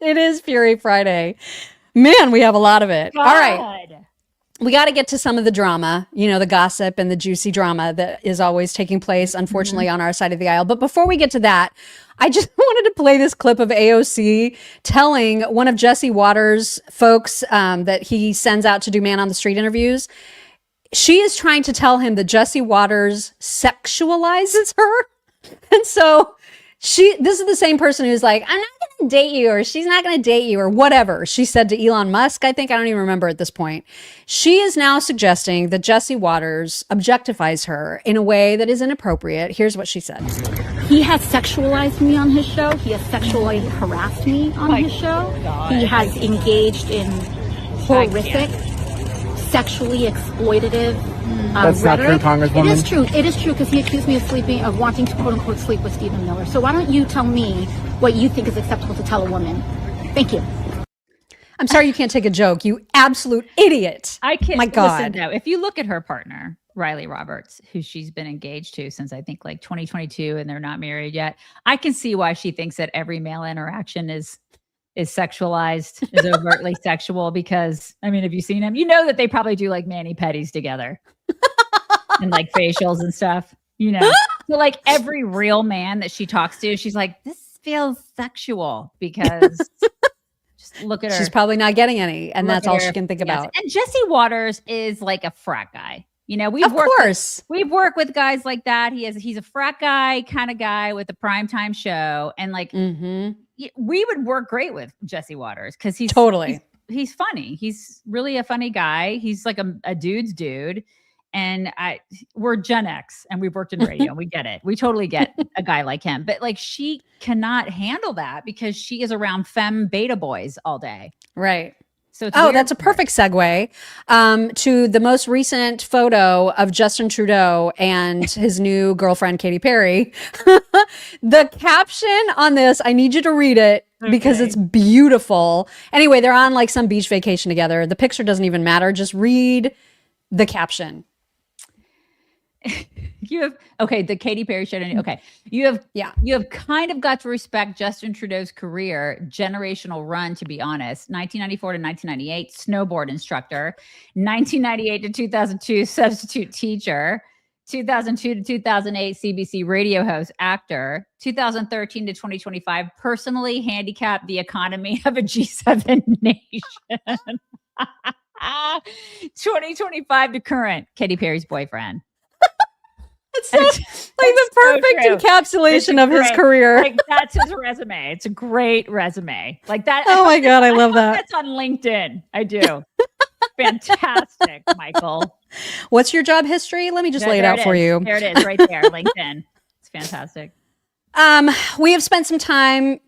It is Fury Friday. Man, we have a lot of it. God. All right. We got to get to some of the drama, the gossip and the juicy drama that is always taking place, unfortunately, on our side of the aisle. But before we get to that, I just wanted to play this clip of AOC telling one of Jesse Waters' folks that he sends out to do man on the street interviews. She is trying to tell him that Jesse Waters sexualizes her. And so this is the same person who's like, I'm not going to date you, or she's not going to date you, or whatever she said to Elon Musk. I don't even remember at this point. She is now suggesting that Jesse Waters objectifies her in a way that is inappropriate. Here's what she said. He has sexualized me on his show. He has sexually harassed me on his show. He has engaged in horrific, sexually exploitative That's rhetoric. not true, Congresswoman. It is true. It is true, because he accused me of wanting to quote unquote sleep with Stephen Miller. So why don't you tell me what you think is acceptable to tell a woman? Thank you. I'm sorry you can't take a joke, you absolute idiot. I can't. My God. Listen, though, if you look at her partner, Riley Roberts, who she's been engaged to since I think like 2022, and they're not married yet, I can see why she thinks that every male interaction is sexualized, is overtly sexual, because have you seen him? You know that they probably do like mani-pedis together and like facials and stuff, So like every real man that she talks to, she's like, this feels sexual, because just look at her. She's probably not getting any, and that's all she can think about. And Jesse Waters is like a frat guy. We've worked with guys like that. He's a frat guy kind of guy with a primetime show, and like we would work great with Jesse Waters, because he's he's funny. He's really a funny guy. He's like a dude's dude. And we're Gen X, and we've worked in radio. We get it. We totally get a guy like him. But like, she cannot handle that, because she is around femme beta boys all day. Right. So it's that's a perfect segue to the most recent photo of Justin Trudeau and his new girlfriend, Katy Perry. The caption on this, I need you to read it, because it's beautiful. Anyway, they're on like some beach vacation together. The picture doesn't even matter. Just read the caption. The Katy Perry show. Okay. You have kind of got to respect Justin Trudeau's career, generational run, to be honest. 1994 to 1998, snowboard instructor. 1998 to 2002, substitute teacher. 2002 to 2008, CBC radio host, actor. 2013 to 2025, personally handicapped the economy of a G7 nation. 2025 to current, Katy Perry's boyfriend. It's the perfect encapsulation of his career. Like, that's his resume. It's a great resume. Like that. Oh my God, I love that. That's on LinkedIn. I do. Fantastic, Michael. What's your job history? Let me just lay it out for you. There it is, right there, LinkedIn. It's fantastic. We have spent some time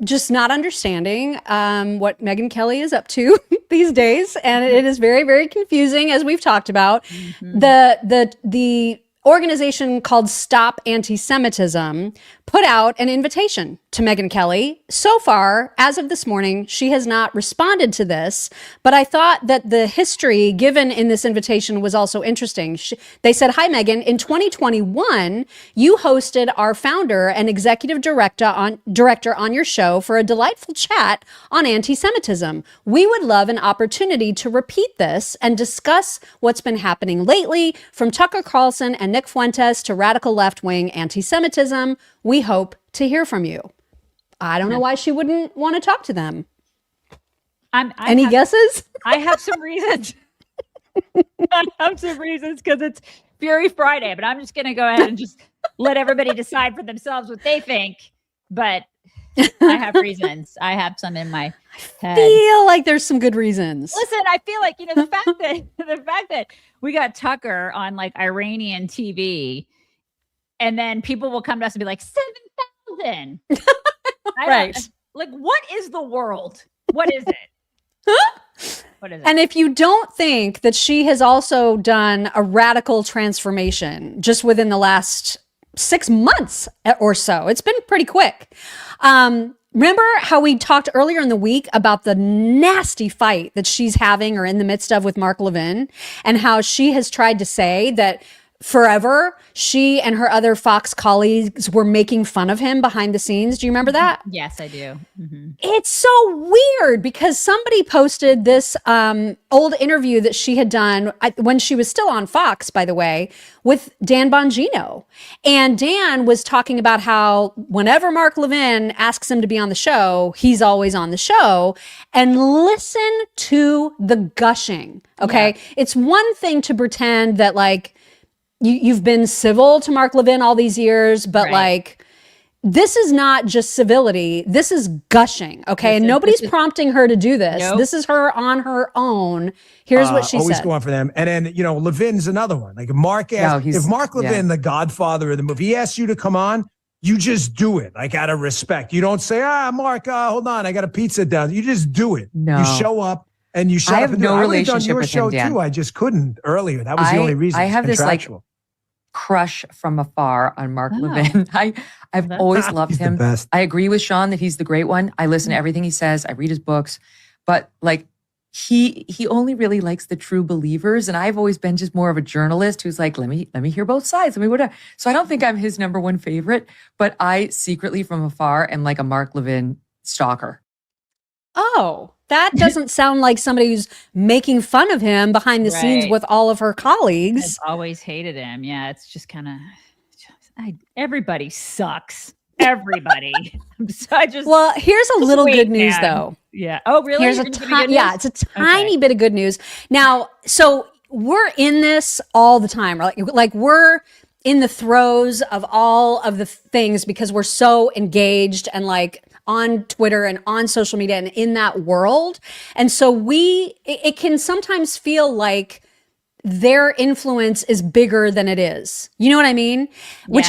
just not understanding what Megyn Kelly is up to these days, and it is very, very confusing, as we've talked about. The organization called Stop Anti-Semitism put out an invitation to Megyn Kelly. So far, as of this morning, she has not responded to this, but I thought that the history given in this invitation was also interesting. They said, "Hi, Megyn, in 2021, you hosted our founder and executive director on your show for a delightful chat on anti-Semitism. We would love an opportunity to repeat this and discuss what's been happening lately, from Tucker Carlson and Nick Fuentes to radical left-wing anti-Semitism. We hope to hear from you." I don't know why she wouldn't want to talk to them. Any guesses? I have some reasons. Because it's Fury Friday, but I'm just going to go ahead and just let everybody decide for themselves what they think. But I have reasons. I have some in my head. I feel like there's some good reasons. Listen, I feel like, the fact that we got Tucker on like Iranian TV, and then people will come to us and be like, 7,000. Right. Like, what is the world? What is it? What is it? And if you don't think that she has also done a radical transformation just within the last 6 months or so. It's been pretty quick. Remember how we talked earlier in the week about the nasty fight that she's having or in the midst of with Mark Levin, and how she has tried to say that forever she and her other Fox colleagues were making fun of him behind the scenes. Do you remember that? Yes, I do. Mm-hmm. It's so weird because somebody posted this old interview that she had done when she was still on Fox, by the way, with Dan Bongino. And Dan was talking about how whenever Mark Levin asks him to be on the show, he's always on the show. And listen to the gushing, okay? Yeah. It's one thing to pretend that like, you've been civil to Mark Levin all these years, but like, this is not just civility. This is gushing, okay? And nobody's prompting her to do this. Nope. This is her on her own. Here's what she always said. Going for them. And then, you know, Levin's another one. Like Mark asked, if Mark Levin, the godfather of the movie, he asks you to come on, you just do it, like out of respect. You don't say, Mark, hold on, I got a pizza down. You just do it. No. You show up. And you shut I up have and no do it. relationship with him, Dan. Too. I just couldn't earlier. That was the only reason. I have this like crush from afar on Mark Levin. I've always loved him. The best. I agree with Sean that he's the great one. I listen to everything he says. I read his books, but like he only really likes the true believers. And I've always been just more of a journalist who's like, let me hear both sides. Let me whatever. So I don't think I'm his number one favorite, but I secretly from afar am like a Mark Levin stalker. Oh, that doesn't sound like somebody who's making fun of him behind the scenes with all of her colleagues. I've always hated him. Yeah, it's just kind of, everybody sucks. Everybody. Well, here's a little good news though. Yeah. Oh, really? Here's it's a tiny bit of good news. Now, so we're in this all the time, right? Like we're in the throes of all of the things because we're so engaged and like on Twitter and on social media and in that world. And so it can sometimes feel like their influence is bigger than it is. You know what I mean? Which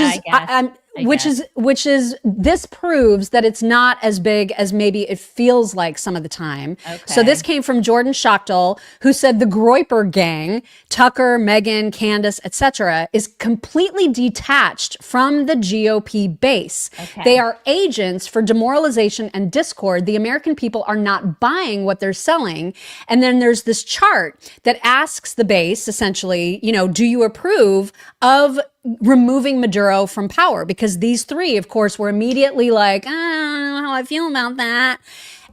is this proves that it's not as big as maybe it feels like some of the time. Okay. So this came from Jordan Schachtel, who said the Groyper gang, Tucker, Megyn, Candace, etc., is completely detached from the GOP base. Okay. They are agents for demoralization and discord. The American people are not buying what they're selling. And then there's this chart that asks the base, essentially, you know, do you approve of removing Maduro from power? Because these three, of course, were immediately like, I don't know how I feel about that.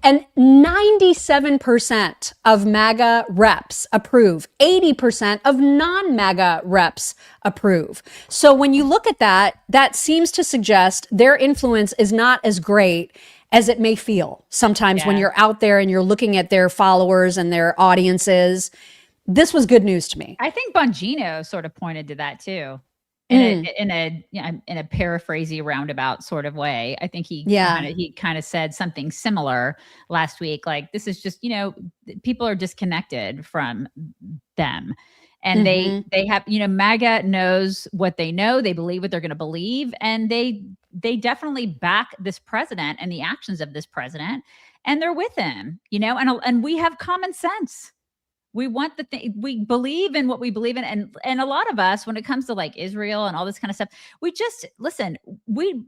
And 97% of MAGA reps approve. 80% of non-MAGA reps approve. So when you look at that, that seems to suggest their influence is not as great as it may feel sometimes when you're out there and you're looking at their followers and their audiences. This was good news to me. I think Bongino sort of pointed to that too. In a paraphrasing roundabout sort of way. I think he kind of said something similar last week. Like, this is just, you know, people are disconnected from them. And they have, you know, MAGA knows what they know. They believe what they're going to believe. And they definitely back this president and the actions of this president. And they're with him, you know, and we have common sense. We want the thing, we believe in what we believe in. And a lot of us, when it comes to like Israel and all this kind of stuff, we just listen, we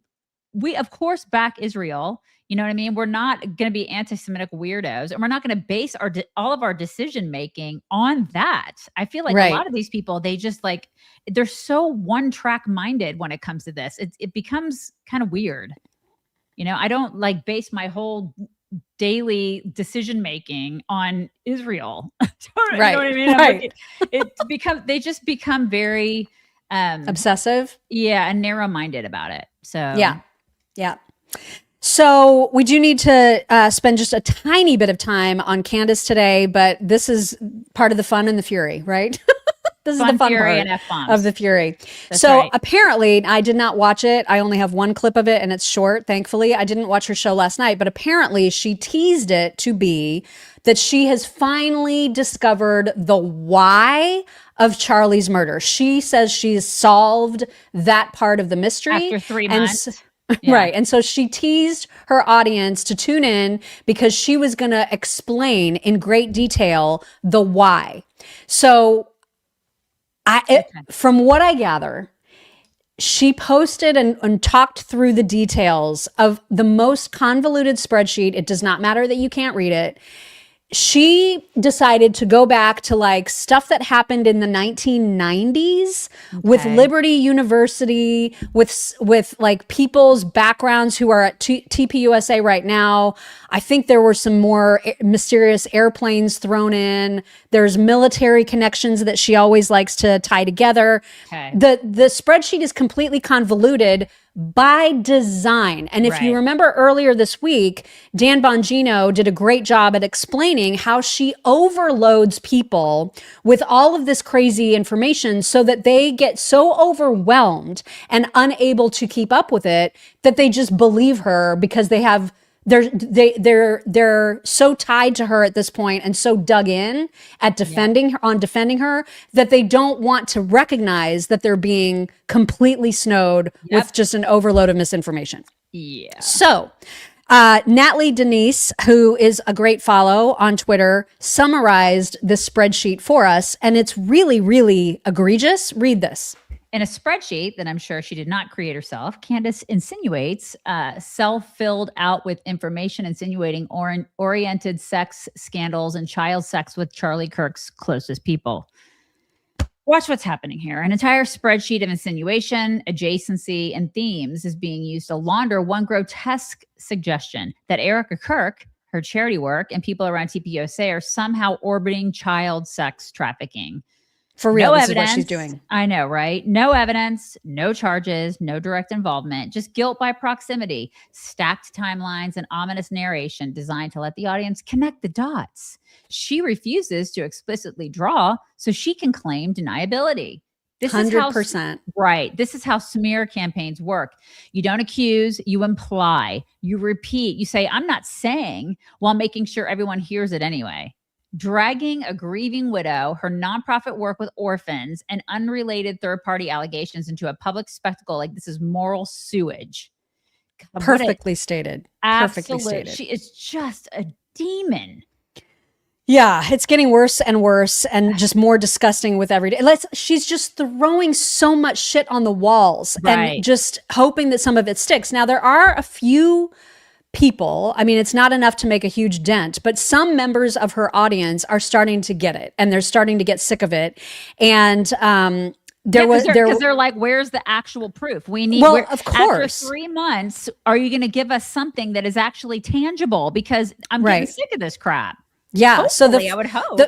of course back Israel. You know what I mean? We're not going to be anti-Semitic weirdos, and we're not going to base all of our decision making on that. I feel like a lot of these people, they just like, they're so one track minded when it comes to this. It becomes kind of weird. You know, I don't like base my whole daily decision making on Israel. You know what I mean? Like, they just become very obsessive. Yeah, and narrow minded about it. So yeah. So we do need to spend just a tiny bit of time on Candace today, but this is part of the fun and the fury, right? This is the fun part of the fury. So apparently, I did not watch it. I only have one clip of it, and it's short, thankfully. I didn't watch her show last night, but apparently she teased it to be that she has finally discovered the why of Charlie's murder. She says she's solved that part of the mystery. After 3 months. Right. And so she teased her audience to tune in because she was going to explain in great detail the why. So from what I gather, she posted and talked through the details of the most convoluted spreadsheet. It does not matter that you can't read it. She decided to go back to like stuff that happened in the 1990s with Liberty University, with like people's backgrounds who are at TPUSA right now. I think there were some more mysterious airplanes thrown in. There's military connections that she always likes to tie together. The spreadsheet is completely convoluted by design. And if you remember earlier this week, Dan Bongino did a great job at explaining how she overloads people with all of this crazy information so that they get so overwhelmed and unable to keep up with it that they just believe her because they're so tied to her at this point and so dug in at defending her that they don't want to recognize that they're being completely snowed with just an overload of misinformation. So Natalie Denise, who is a great follow on Twitter, summarized this spreadsheet for us, and it's really, really egregious. Read this. In a spreadsheet that I'm sure she did not create herself, Candace insinuates self-filled out with information insinuating oriented sex scandals and child sex with Charlie Kirk's closest people. Watch what's happening here. An entire spreadsheet of insinuation, adjacency, and themes is being used to launder one grotesque suggestion that Erica Kirk, her charity work, and people around TPUSA are somehow orbiting child sex trafficking. For real, this evidence, is what she's doing. I know, right? No evidence, no charges, no direct involvement, just guilt by proximity, stacked timelines, and ominous narration designed to let the audience connect the dots. She refuses to explicitly draw so she can claim deniability. This 100%. Right. This is how smear campaigns work. You don't accuse, you imply, you repeat, you say, I'm not saying, while making sure everyone hears it anyway. Dragging a grieving widow, her nonprofit work with orphans, and unrelated third-party allegations into a public spectacle like this is moral sewage. God, Perfectly stated. Perfectly stated. She is just a demon. Yeah, it's getting worse and worse and just more disgusting with every day. She's just throwing so much shit on the walls and just hoping that some of it sticks. Now, there are a few people, I mean, it's not enough to make a huge dent, but some members of her audience are starting to get it and they're starting to get sick of it. And because they're like, where's the actual proof? We need, of course, after 3 months, are you going to give us something that is actually tangible? Because I'm getting sick of this crap. Yeah. Hopefully, I would hope.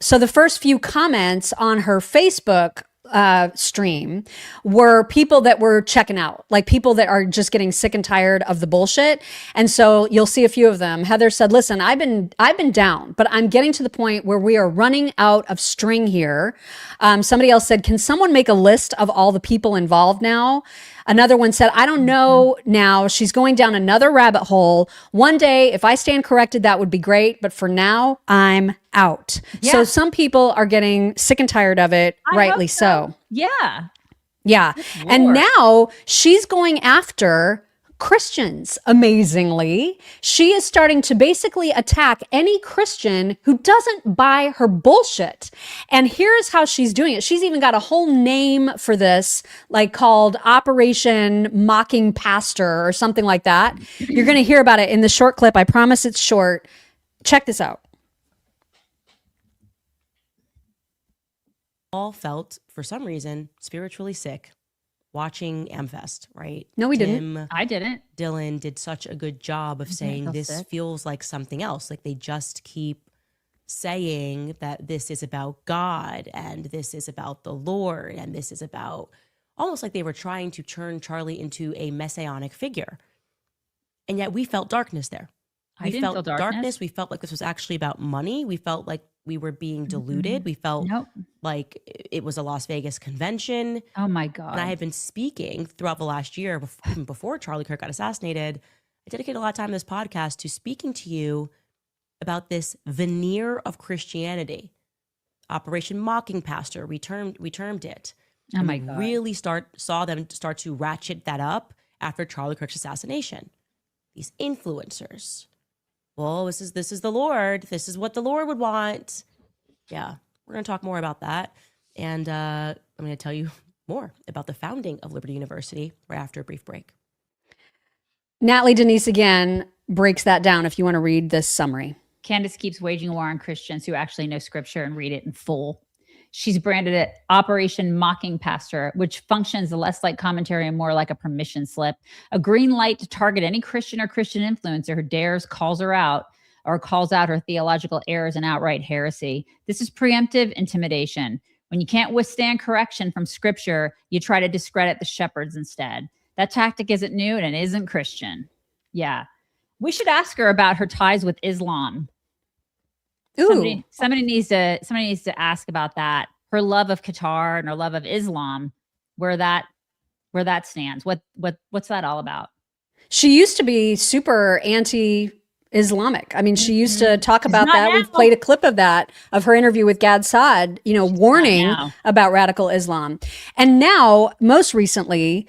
So the first few comments on her Facebook stream were people that were checking out, like people that are just getting sick and tired of the bullshit. And so you'll see a few of them. Heather said, listen, I've been down, but I'm getting to the point where we are running out of string here. Somebody else said, can someone make a list of all the people involved now? Another one said, I don't know now. She's going down another rabbit hole. One day, if I stand corrected, that would be great. But for now, I'm out. Yeah. So some people are getting sick and tired of it, rightly so. Yeah. Yeah. And now she's going after Christians, amazingly. She is starting to basically attack any Christian who doesn't buy her bullshit. And here's how she's doing it. She's even got a whole name for this, like called Operation Mocking Pastor or something like that. You're going to hear about it in the short clip. I promise it's short. Check this out. All felt, for some reason, spiritually sick watching Amfest, right? No, we didn't. I didn't. Dylan did such a good job of saying this feels like something else. Like they just keep saying that this is about God and this is about the Lord and this is about, almost like they were trying to turn Charlie into a messianic figure. And yet we felt darkness there. We felt feel darkness. We felt like this was actually about money. We felt like we were being deluded. We felt like it was a Las Vegas convention. Oh my God. And I had been speaking throughout the last year, even before Charlie Kirk got assassinated. I dedicated a lot of time in this podcast to speaking to you about this veneer of Christianity. Operation Mocking Pastor, we termed it. Oh my God. Really saw them start to ratchet that up after Charlie Kirk's assassination. These influencers. Well, this is the Lord. This is what the Lord would want. Yeah, we're going to talk more about that. And I'm going to tell you more about the founding of Liberty University right after a brief break. Natalie Denise again breaks that down if you want to read this summary. Candace keeps waging war on Christians who actually know scripture and read it in full. She's branded it Operation Mocking Pastor, which functions less like commentary and more like a permission slip, a green light to target any Christian or Christian influencer who dares calls her out or calls out her theological errors and outright heresy. This is preemptive intimidation. When you can't withstand correction from scripture, you try to discredit the shepherds instead. That tactic isn't new and it isn't Christian. Yeah. We should ask her about her ties with Islam. Ooh. Somebody needs to ask about that. Her love of Qatar and her love of Islam, where that stands. What's that all about? She used to be super anti-Islamic. I mean, she used to talk about that. Now. We've played a clip of that, of her interview with Gad Saad, warning about radical Islam. And now, most recently,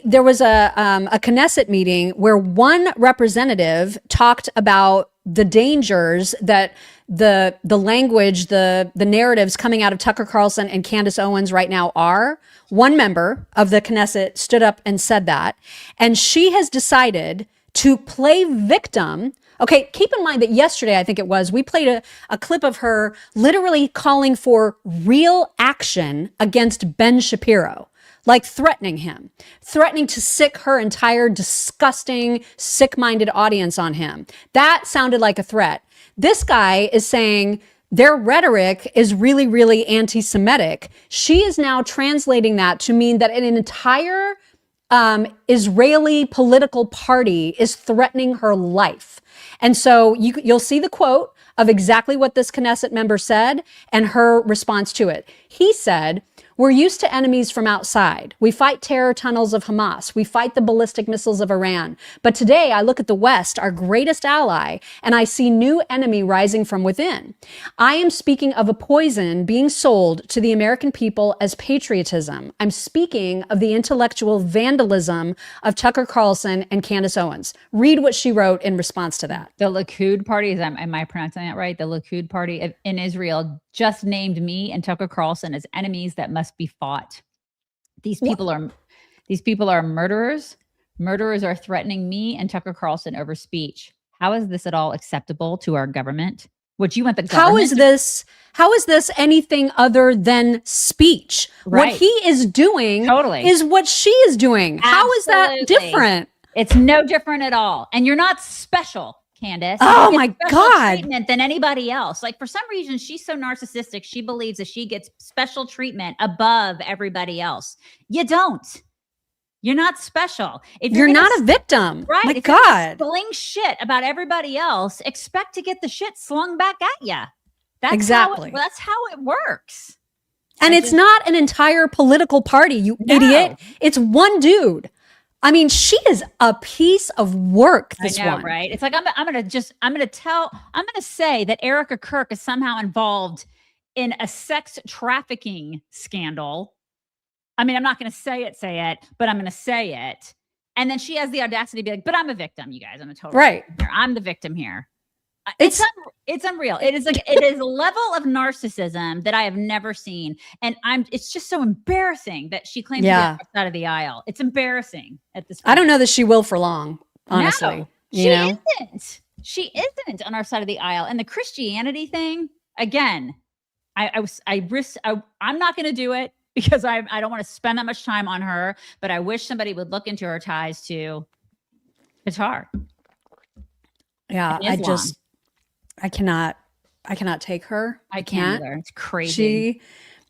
there was a Knesset meeting where one representative talked about the dangers that the language, the narratives coming out of Tucker Carlson and Candace Owens right now are. One member of the Knesset stood up and said that. And she has decided to play victim. Okay, keep in mind that yesterday, I think it was, we played a clip of her literally calling for real action against Ben Shapiro. Like threatening him, threatening to sick her entire disgusting, sick-minded audience on him. That sounded like a threat. This guy is saying their rhetoric is really, really anti-Semitic. She is now translating that to mean that an entire Israeli political party is threatening her life. And so you'll see the quote of exactly what this Knesset member said and her response to it. He said, "We're used to enemies from outside. We fight terror tunnels of Hamas. We fight the ballistic missiles of Iran. But today I look at the West, our greatest ally, and I see new enemy rising from within. I am speaking of a poison being sold to the American people as patriotism. I'm speaking of the intellectual vandalism of Tucker Carlson and Candace Owens." Read what she wrote in response to that. The Likud party, am I pronouncing that right? The Likud party in Israel just named me and Tucker Carlson as enemies that must be fought. These people are murderers. Murderers are threatening me and Tucker Carlson over speech. How is this at all acceptable to our government? Which you want the government? How is this anything other than speech? Right. What he is doing is what she is doing. Absolutely. How is that different? It's no different at all. And you're not special, Candace. Oh my God. Treatment than anybody else. Like for some reason, she's so narcissistic. She believes that she gets special treatment above everybody else. You don't. You're not special. If you're not a victim. Right. My if God. You're sling shit about everybody else, expect to get the shit slung back at you. That's exactly. That's how it works. And it's not an entire political party, you idiot. It's one dude. I mean, she is a piece of work, this I know, one. Right? It's like I'm gonna say that Erica Kirk is somehow involved in a sex trafficking scandal. I mean, I'm not gonna say it, but I'm gonna say it. And then she has the audacity to be like, but I'm a victim, you guys. I'm a total right. victim here. I'm the victim here. It's unreal. It is a level of narcissism that I have never seen. And it's just so embarrassing that she claims to be on the side of the aisle. It's embarrassing at this point. I don't know that she will for long, honestly. No, she isn't. She isn't on our side of the aisle. And the Christianity thing, again, I'm not going to do it because I don't want to spend that much time on her, but I wish somebody would look into her ties to Qatar. Yeah, I cannot take her. I can't either. It's crazy. She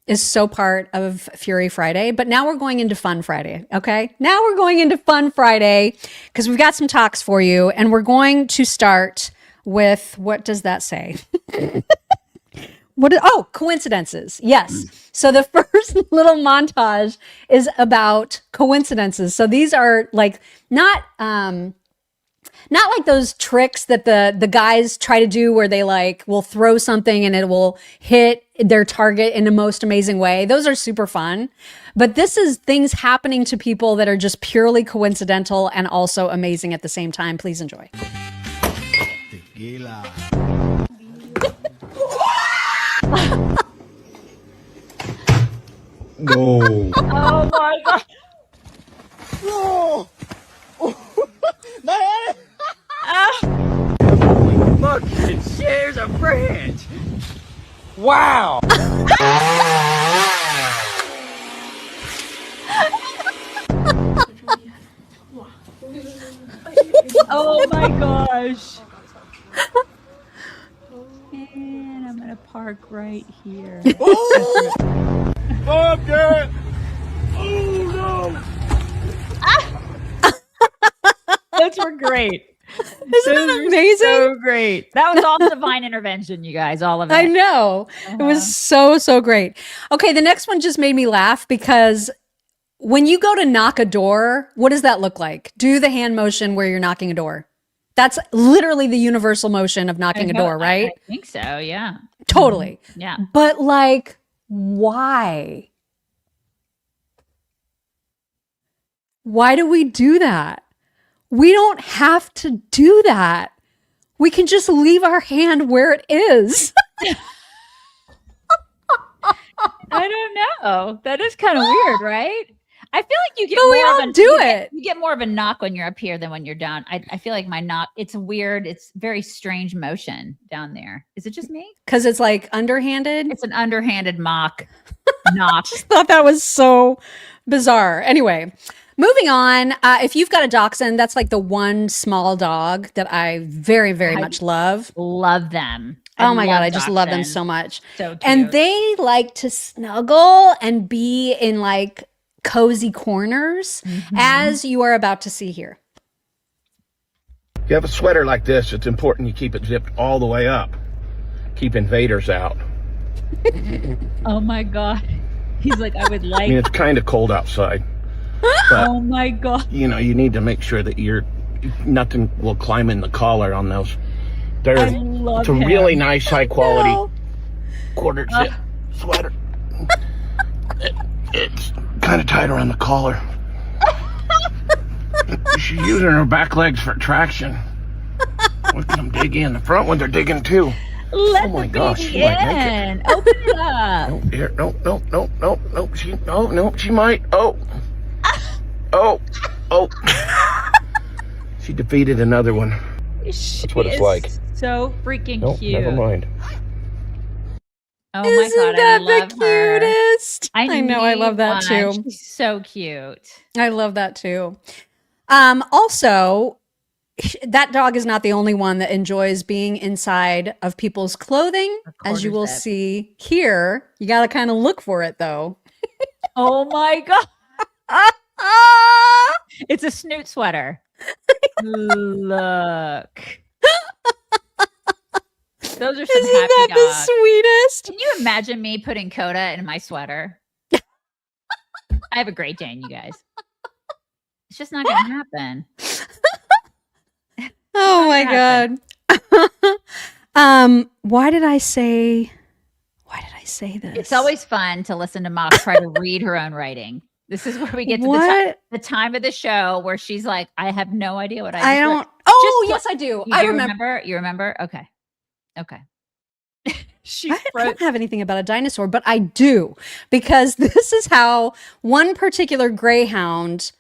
is so part of Fury Friday, but now we're going into Fun Friday. Okay. Now we're going into Fun Friday because we've got some talks for you, and we're going to start with, what does that say? Coincidences. Yes. So the first little montage is about coincidences. So these are like not like those tricks that the guys try to do where they will throw something and it will hit their target in the most amazing way. Those are super fun. But this is things happening to people that are just purely coincidental and also amazing at the same time. Please enjoy. Tequila. No. Oh my God. No. My head. Look, it shares a branch. Wow. Oh my gosh. And I'm gonna park right here. Oh, fuck it. Oh no. Those were great. Isn't that amazing? So great. That was all divine intervention, you guys. All of it. I know. It was so great. Okay, the next one just made me laugh because when you go to knock a door, what does that look like? Do the hand motion where you're knocking a door. That's literally the universal motion of knocking a door, right? I think so, yeah. Totally. Yeah. But like, why? Why do we do that? We don't have to do that. We can just leave our hand where it is. I don't know. That is kind of weird, right? I feel like you get But we more all of a, do you it. you get more of a knock when you're up here than when you're down. I feel like my knock, it's weird. It's very strange motion down there. Is it just me? Because it's like underhanded. It's an underhanded mock knock. Just thought that was so bizarre. Anyway, moving on. If you've got a dachshund, that's like the one small dog that I very much love. Love them. Oh my God, I just love them so much. So cute. And they like to snuggle and be in like cozy corners, as you are about to see here. If you have a sweater like this, it's important you keep it zipped all the way up. Keep invaders out. Oh my God. He's like, I would like. I mean, it's kind of cold outside. But, oh my God. you know, you need to make sure that nothing will climb in the collar on those. It's a really nice, high quality quarter zip sweater. It's kind of tight around the collar. She's using her back legs for traction. Look at them dig in. The front ones are digging too. Let oh my the gosh, baby she might make it. in. Open it up. No, here, no, she might. Oh. She defeated another one. That's what it's like. So freaking cute. Never mind. Oh Isn't my God, that I love the her. cutest? I know, I love need that one. too. She's so cute. I love that too. Also, that dog is not the only one that enjoys being inside of people's clothing, as you will see here. You got to kind of look for it though. Oh my God. It's a snoot sweater. Look. Those are some Isn't happy that dogs. the sweetest? Can you imagine me putting Coda in my sweater? I have a Great Dane, you guys. It's just not going to happen. Oh my God. Why did I say this? It's always fun to listen to Mock try to read her own writing. This is where we get to the time of the show where she's like, I have no idea what I don't. wrote. Oh, yes, I do. You I do remember. You remember? Okay. I don't have anything about a dinosaur, but I do, because this is how one particular greyhound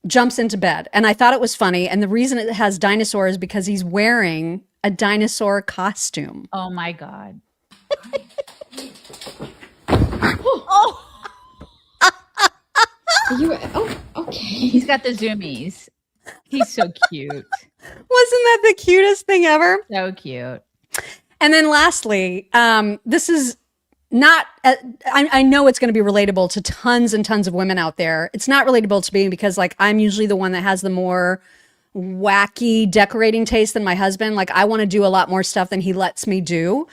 jumps into bed. And I thought it was funny. And the reason it has dinosaur is because he's wearing a dinosaur costume. Oh my God. Okay. He's got the zoomies. He's so cute. Wasn't that the cutest thing ever? So cute. And then lastly, this is not, I know it's going to be relatable to tons and tons of women out there. It's not relatable to me because like I'm usually the one that has the more wacky decorating taste than my husband. Like I want to do a lot more stuff than he lets me do.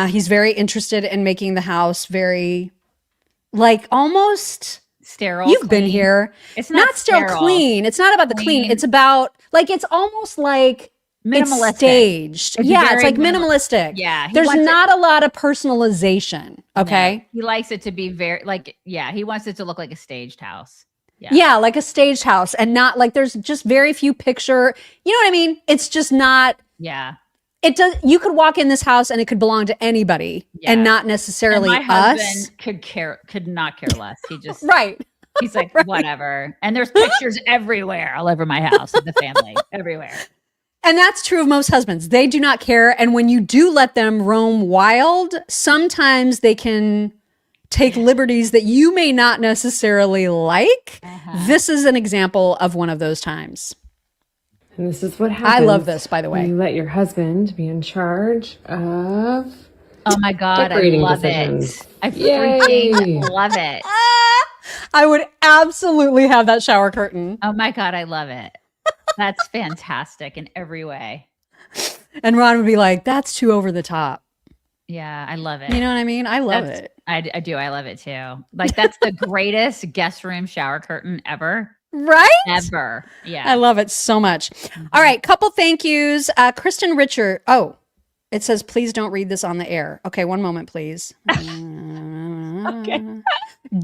He's very interested in making the house very like almost sterile. You've been here. It's not sterile clean. It's not about the clean. It's about like, it's almost like minimalistic. It's staged. It's yeah, it's very like minimalistic. Yeah. There's not a lot of personalization. Okay. No, he likes it to be very like, yeah, he wants it to look like a staged house. Yeah, like a staged house, and not like there's just very few picture. You know what I mean? It's just not. Yeah. it does. You could walk in this house and it could belong to anybody and not necessarily and my us. husband could not care less. He just right. He's like, whatever. And there's pictures everywhere, all over my house of the family, everywhere. And that's true of most husbands. They do not care. And when you do let them roam wild, sometimes they can take liberties that you may not necessarily like. This is an example of one of those times. And this is what happens. I love this, by the way. You let your husband be in charge of. Oh my God, I love decisions. it. I freaking love it. I would absolutely have that shower curtain. Oh my God, I love it. That's fantastic in every way. And Ron would be like, that's too over the top. Yeah, I love it. You know what I mean? I love it. I do. I love it too. Like, that's the greatest guest room shower curtain ever. Right? Ever. Yeah. I love it so much. All right. Couple thank yous. Kristen Richard. Oh, it says, please don't read this on the air. Okay. One moment, please. Okay.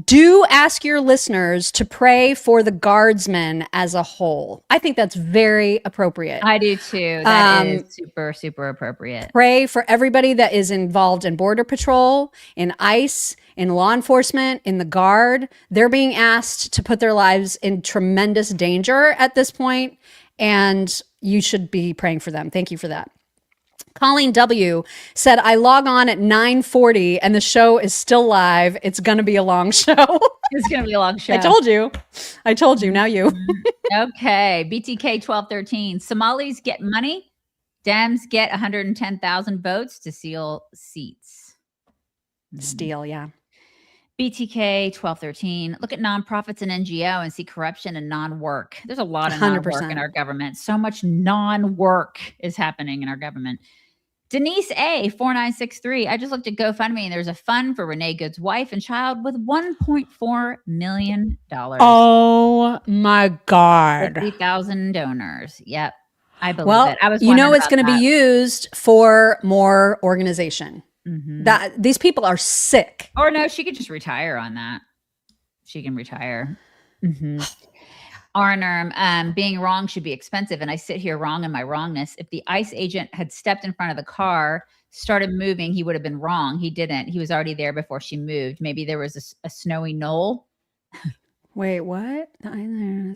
Do ask your listeners to pray for the guardsmen as a whole. I think that's very appropriate. I do too. That is super, super appropriate. Pray for everybody that is involved in Border Patrol, in ICE, in law enforcement, in the Guard. They're being asked to put their lives in tremendous danger at this point, and you should be praying for them. Thank you for that. Colleen W. said, I log on at 9:40 and the show is still live. It's going to be a long show. It's going to be a long show. I told you. Now you. Okay. BTK 1213. Somalis get money. Dems get 110,000 votes to seal seats. Steal, yeah. BTK 1213. Look at nonprofits and NGO and see corruption and non-work. There's a lot of non-work in our government. So much non-work is happening in our government. Denise A 4963. I just looked at GoFundMe and there's a fund for Renee Good's wife and child with $1.4 million. Oh my God. 50,000 donors. Yep. I believe it. I was it's going to be used for more organization. That these people are sick. Or no, she could just retire on that. She can retire. Arnerm, being wrong should be expensive. And I sit here wrong in my wrongness. If the ICE agent had stepped in front of the car, started moving, he would have been wrong. He didn't. He was already there before she moved. Maybe there was a snowy knoll. Wait, what? I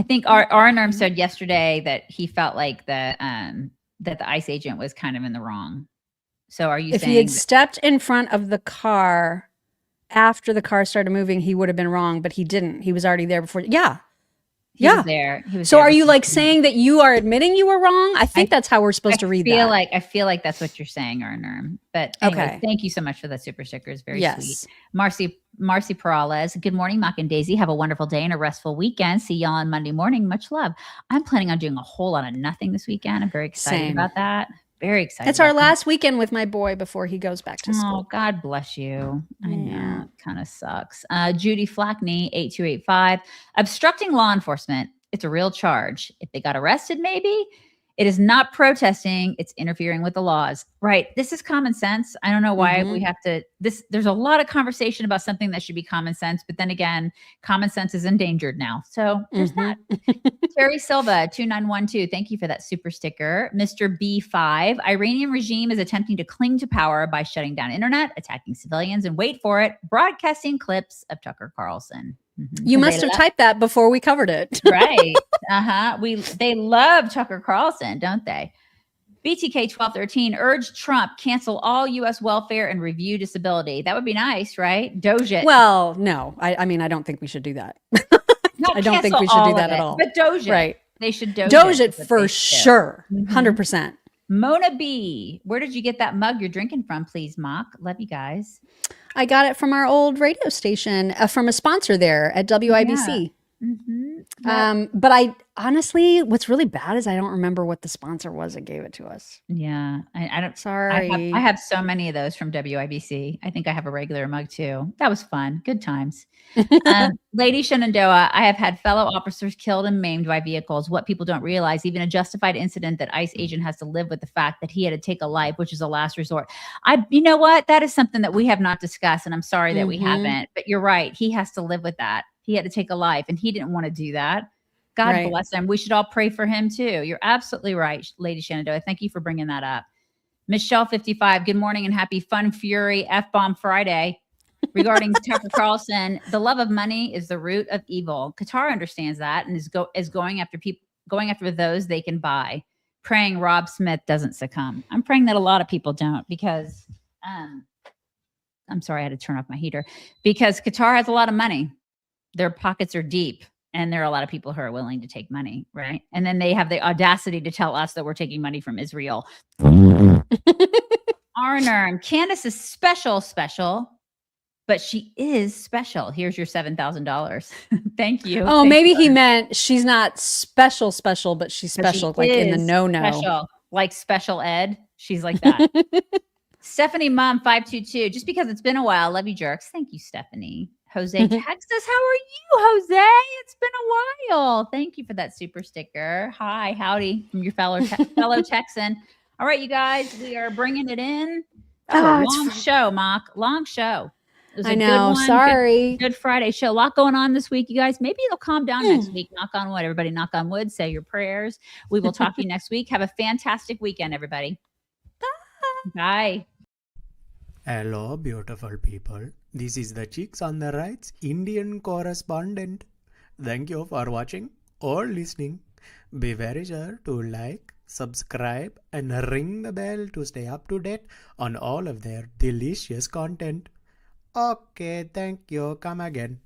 think Arnerm said yesterday that he felt like that the ICE agent was kind of in the wrong. So are you saying if he had stepped in front of the car after the car started moving, he would have been wrong, but he didn't. He was already there before. Yeah. He was there. So are you like saying that you are admitting you were wrong? I think that's how we're supposed to read that. I feel like that's what you're saying, Arnerm. But anyway, thank you so much for that super sticker. It's very sweet. Marcy Peralez. Good morning, Mock and Daisy. Have a wonderful day and a restful weekend. See y'all on Monday morning. Much love. I'm planning on doing a whole lot of nothing this weekend. I'm very excited about that. Very excited. It's our last weekend with my boy before he goes back to school. Oh, God bless you. I know. It kind of sucks. Judy Flackney, 8285. Obstructing law enforcement. It's a real charge. If they got arrested, maybe. It is not protesting. It's interfering with the laws. Right. This is common sense. I don't know why we have to. There's a lot of conversation about something that should be common sense. But then again, common sense is endangered now. So there's that. Terry Silva, 2912. Thank you for that super sticker. Mr. B5. Iranian regime is attempting to cling to power by shutting down internet, attacking civilians, and wait for it, broadcasting clips of Tucker Carlson. You must have typed that before we covered it. Right. They love Tucker Carlson, don't they? BTK 1213. Urge Trump cancel all U.S. welfare and review disability. That would be nice, right? Doge it. Well, no. I mean, I don't think we should do that. I don't think we should do that at all. But Doge it. Right. They should Doge it for sure. 100%. Mona B. Where did you get that mug you're drinking from, please, Mock? Love you guys. I got it from our old radio station, from a sponsor there at WIBC. But I honestly, what's really bad is I don't remember what the sponsor was that gave it to us. Yeah, I don't. Sorry. I have so many of those from WIBC. I think I have a regular mug too. That was fun. Good times. Lady Shenandoah, I have had fellow officers killed and maimed by vehicles. What people don't realize, even a justified incident, that ICE agent has to live with the fact that he had to take a life, which is a last resort. You know what? That is something that we have not discussed, and I'm sorry that we haven't. But you're right. He has to live with that. He had to take a life, and he didn't want to do that. God bless him. We should all pray for him too. You're absolutely right, Lady Shenandoah. Thank you for bringing that up. Michelle 55, good morning and happy Fun Fury F-Bomb Friday. Regarding Tucker Carlson, the love of money is the root of evil. Qatar understands that and is going after those they can buy. Praying Rob Smith doesn't succumb. I'm praying that a lot of people don't because I'm sorry, I had to turn off my heater because Qatar has a lot of money. Their pockets are deep. And there are a lot of people who are willing to take money, right? And then they have the audacity to tell us that we're taking money from Israel. Arner, Candace is special, but she is special. Here's your $7,000. Thank you. Oh, maybe he meant she's not special, but she's special, like in the no-no. Special, like special ed. She's like that. Stephanie Mom 522. Just because it's been a while. Love you, jerks. Thank you, Stephanie. Jose Texas, how are you, Jose? It's been a while. Thank you for that super sticker. Hi, howdy from your fellow Texan. All right, you guys, we are bringing it in. Long show, Mock. Long show. It was a know. Good one. Sorry. Good Friday show. A lot going on this week, you guys. Maybe it'll calm down next week. Knock on wood. Everybody knock on wood. Say your prayers. We will talk to you next week. Have a fantastic weekend, everybody. Bye. Hello, beautiful people. This is the Chicks on the Right's Indian correspondent. Thank you for watching or listening. Be very sure to like, subscribe, and ring the bell to stay up to date on all of their delicious content. Okay, thank you. Come again.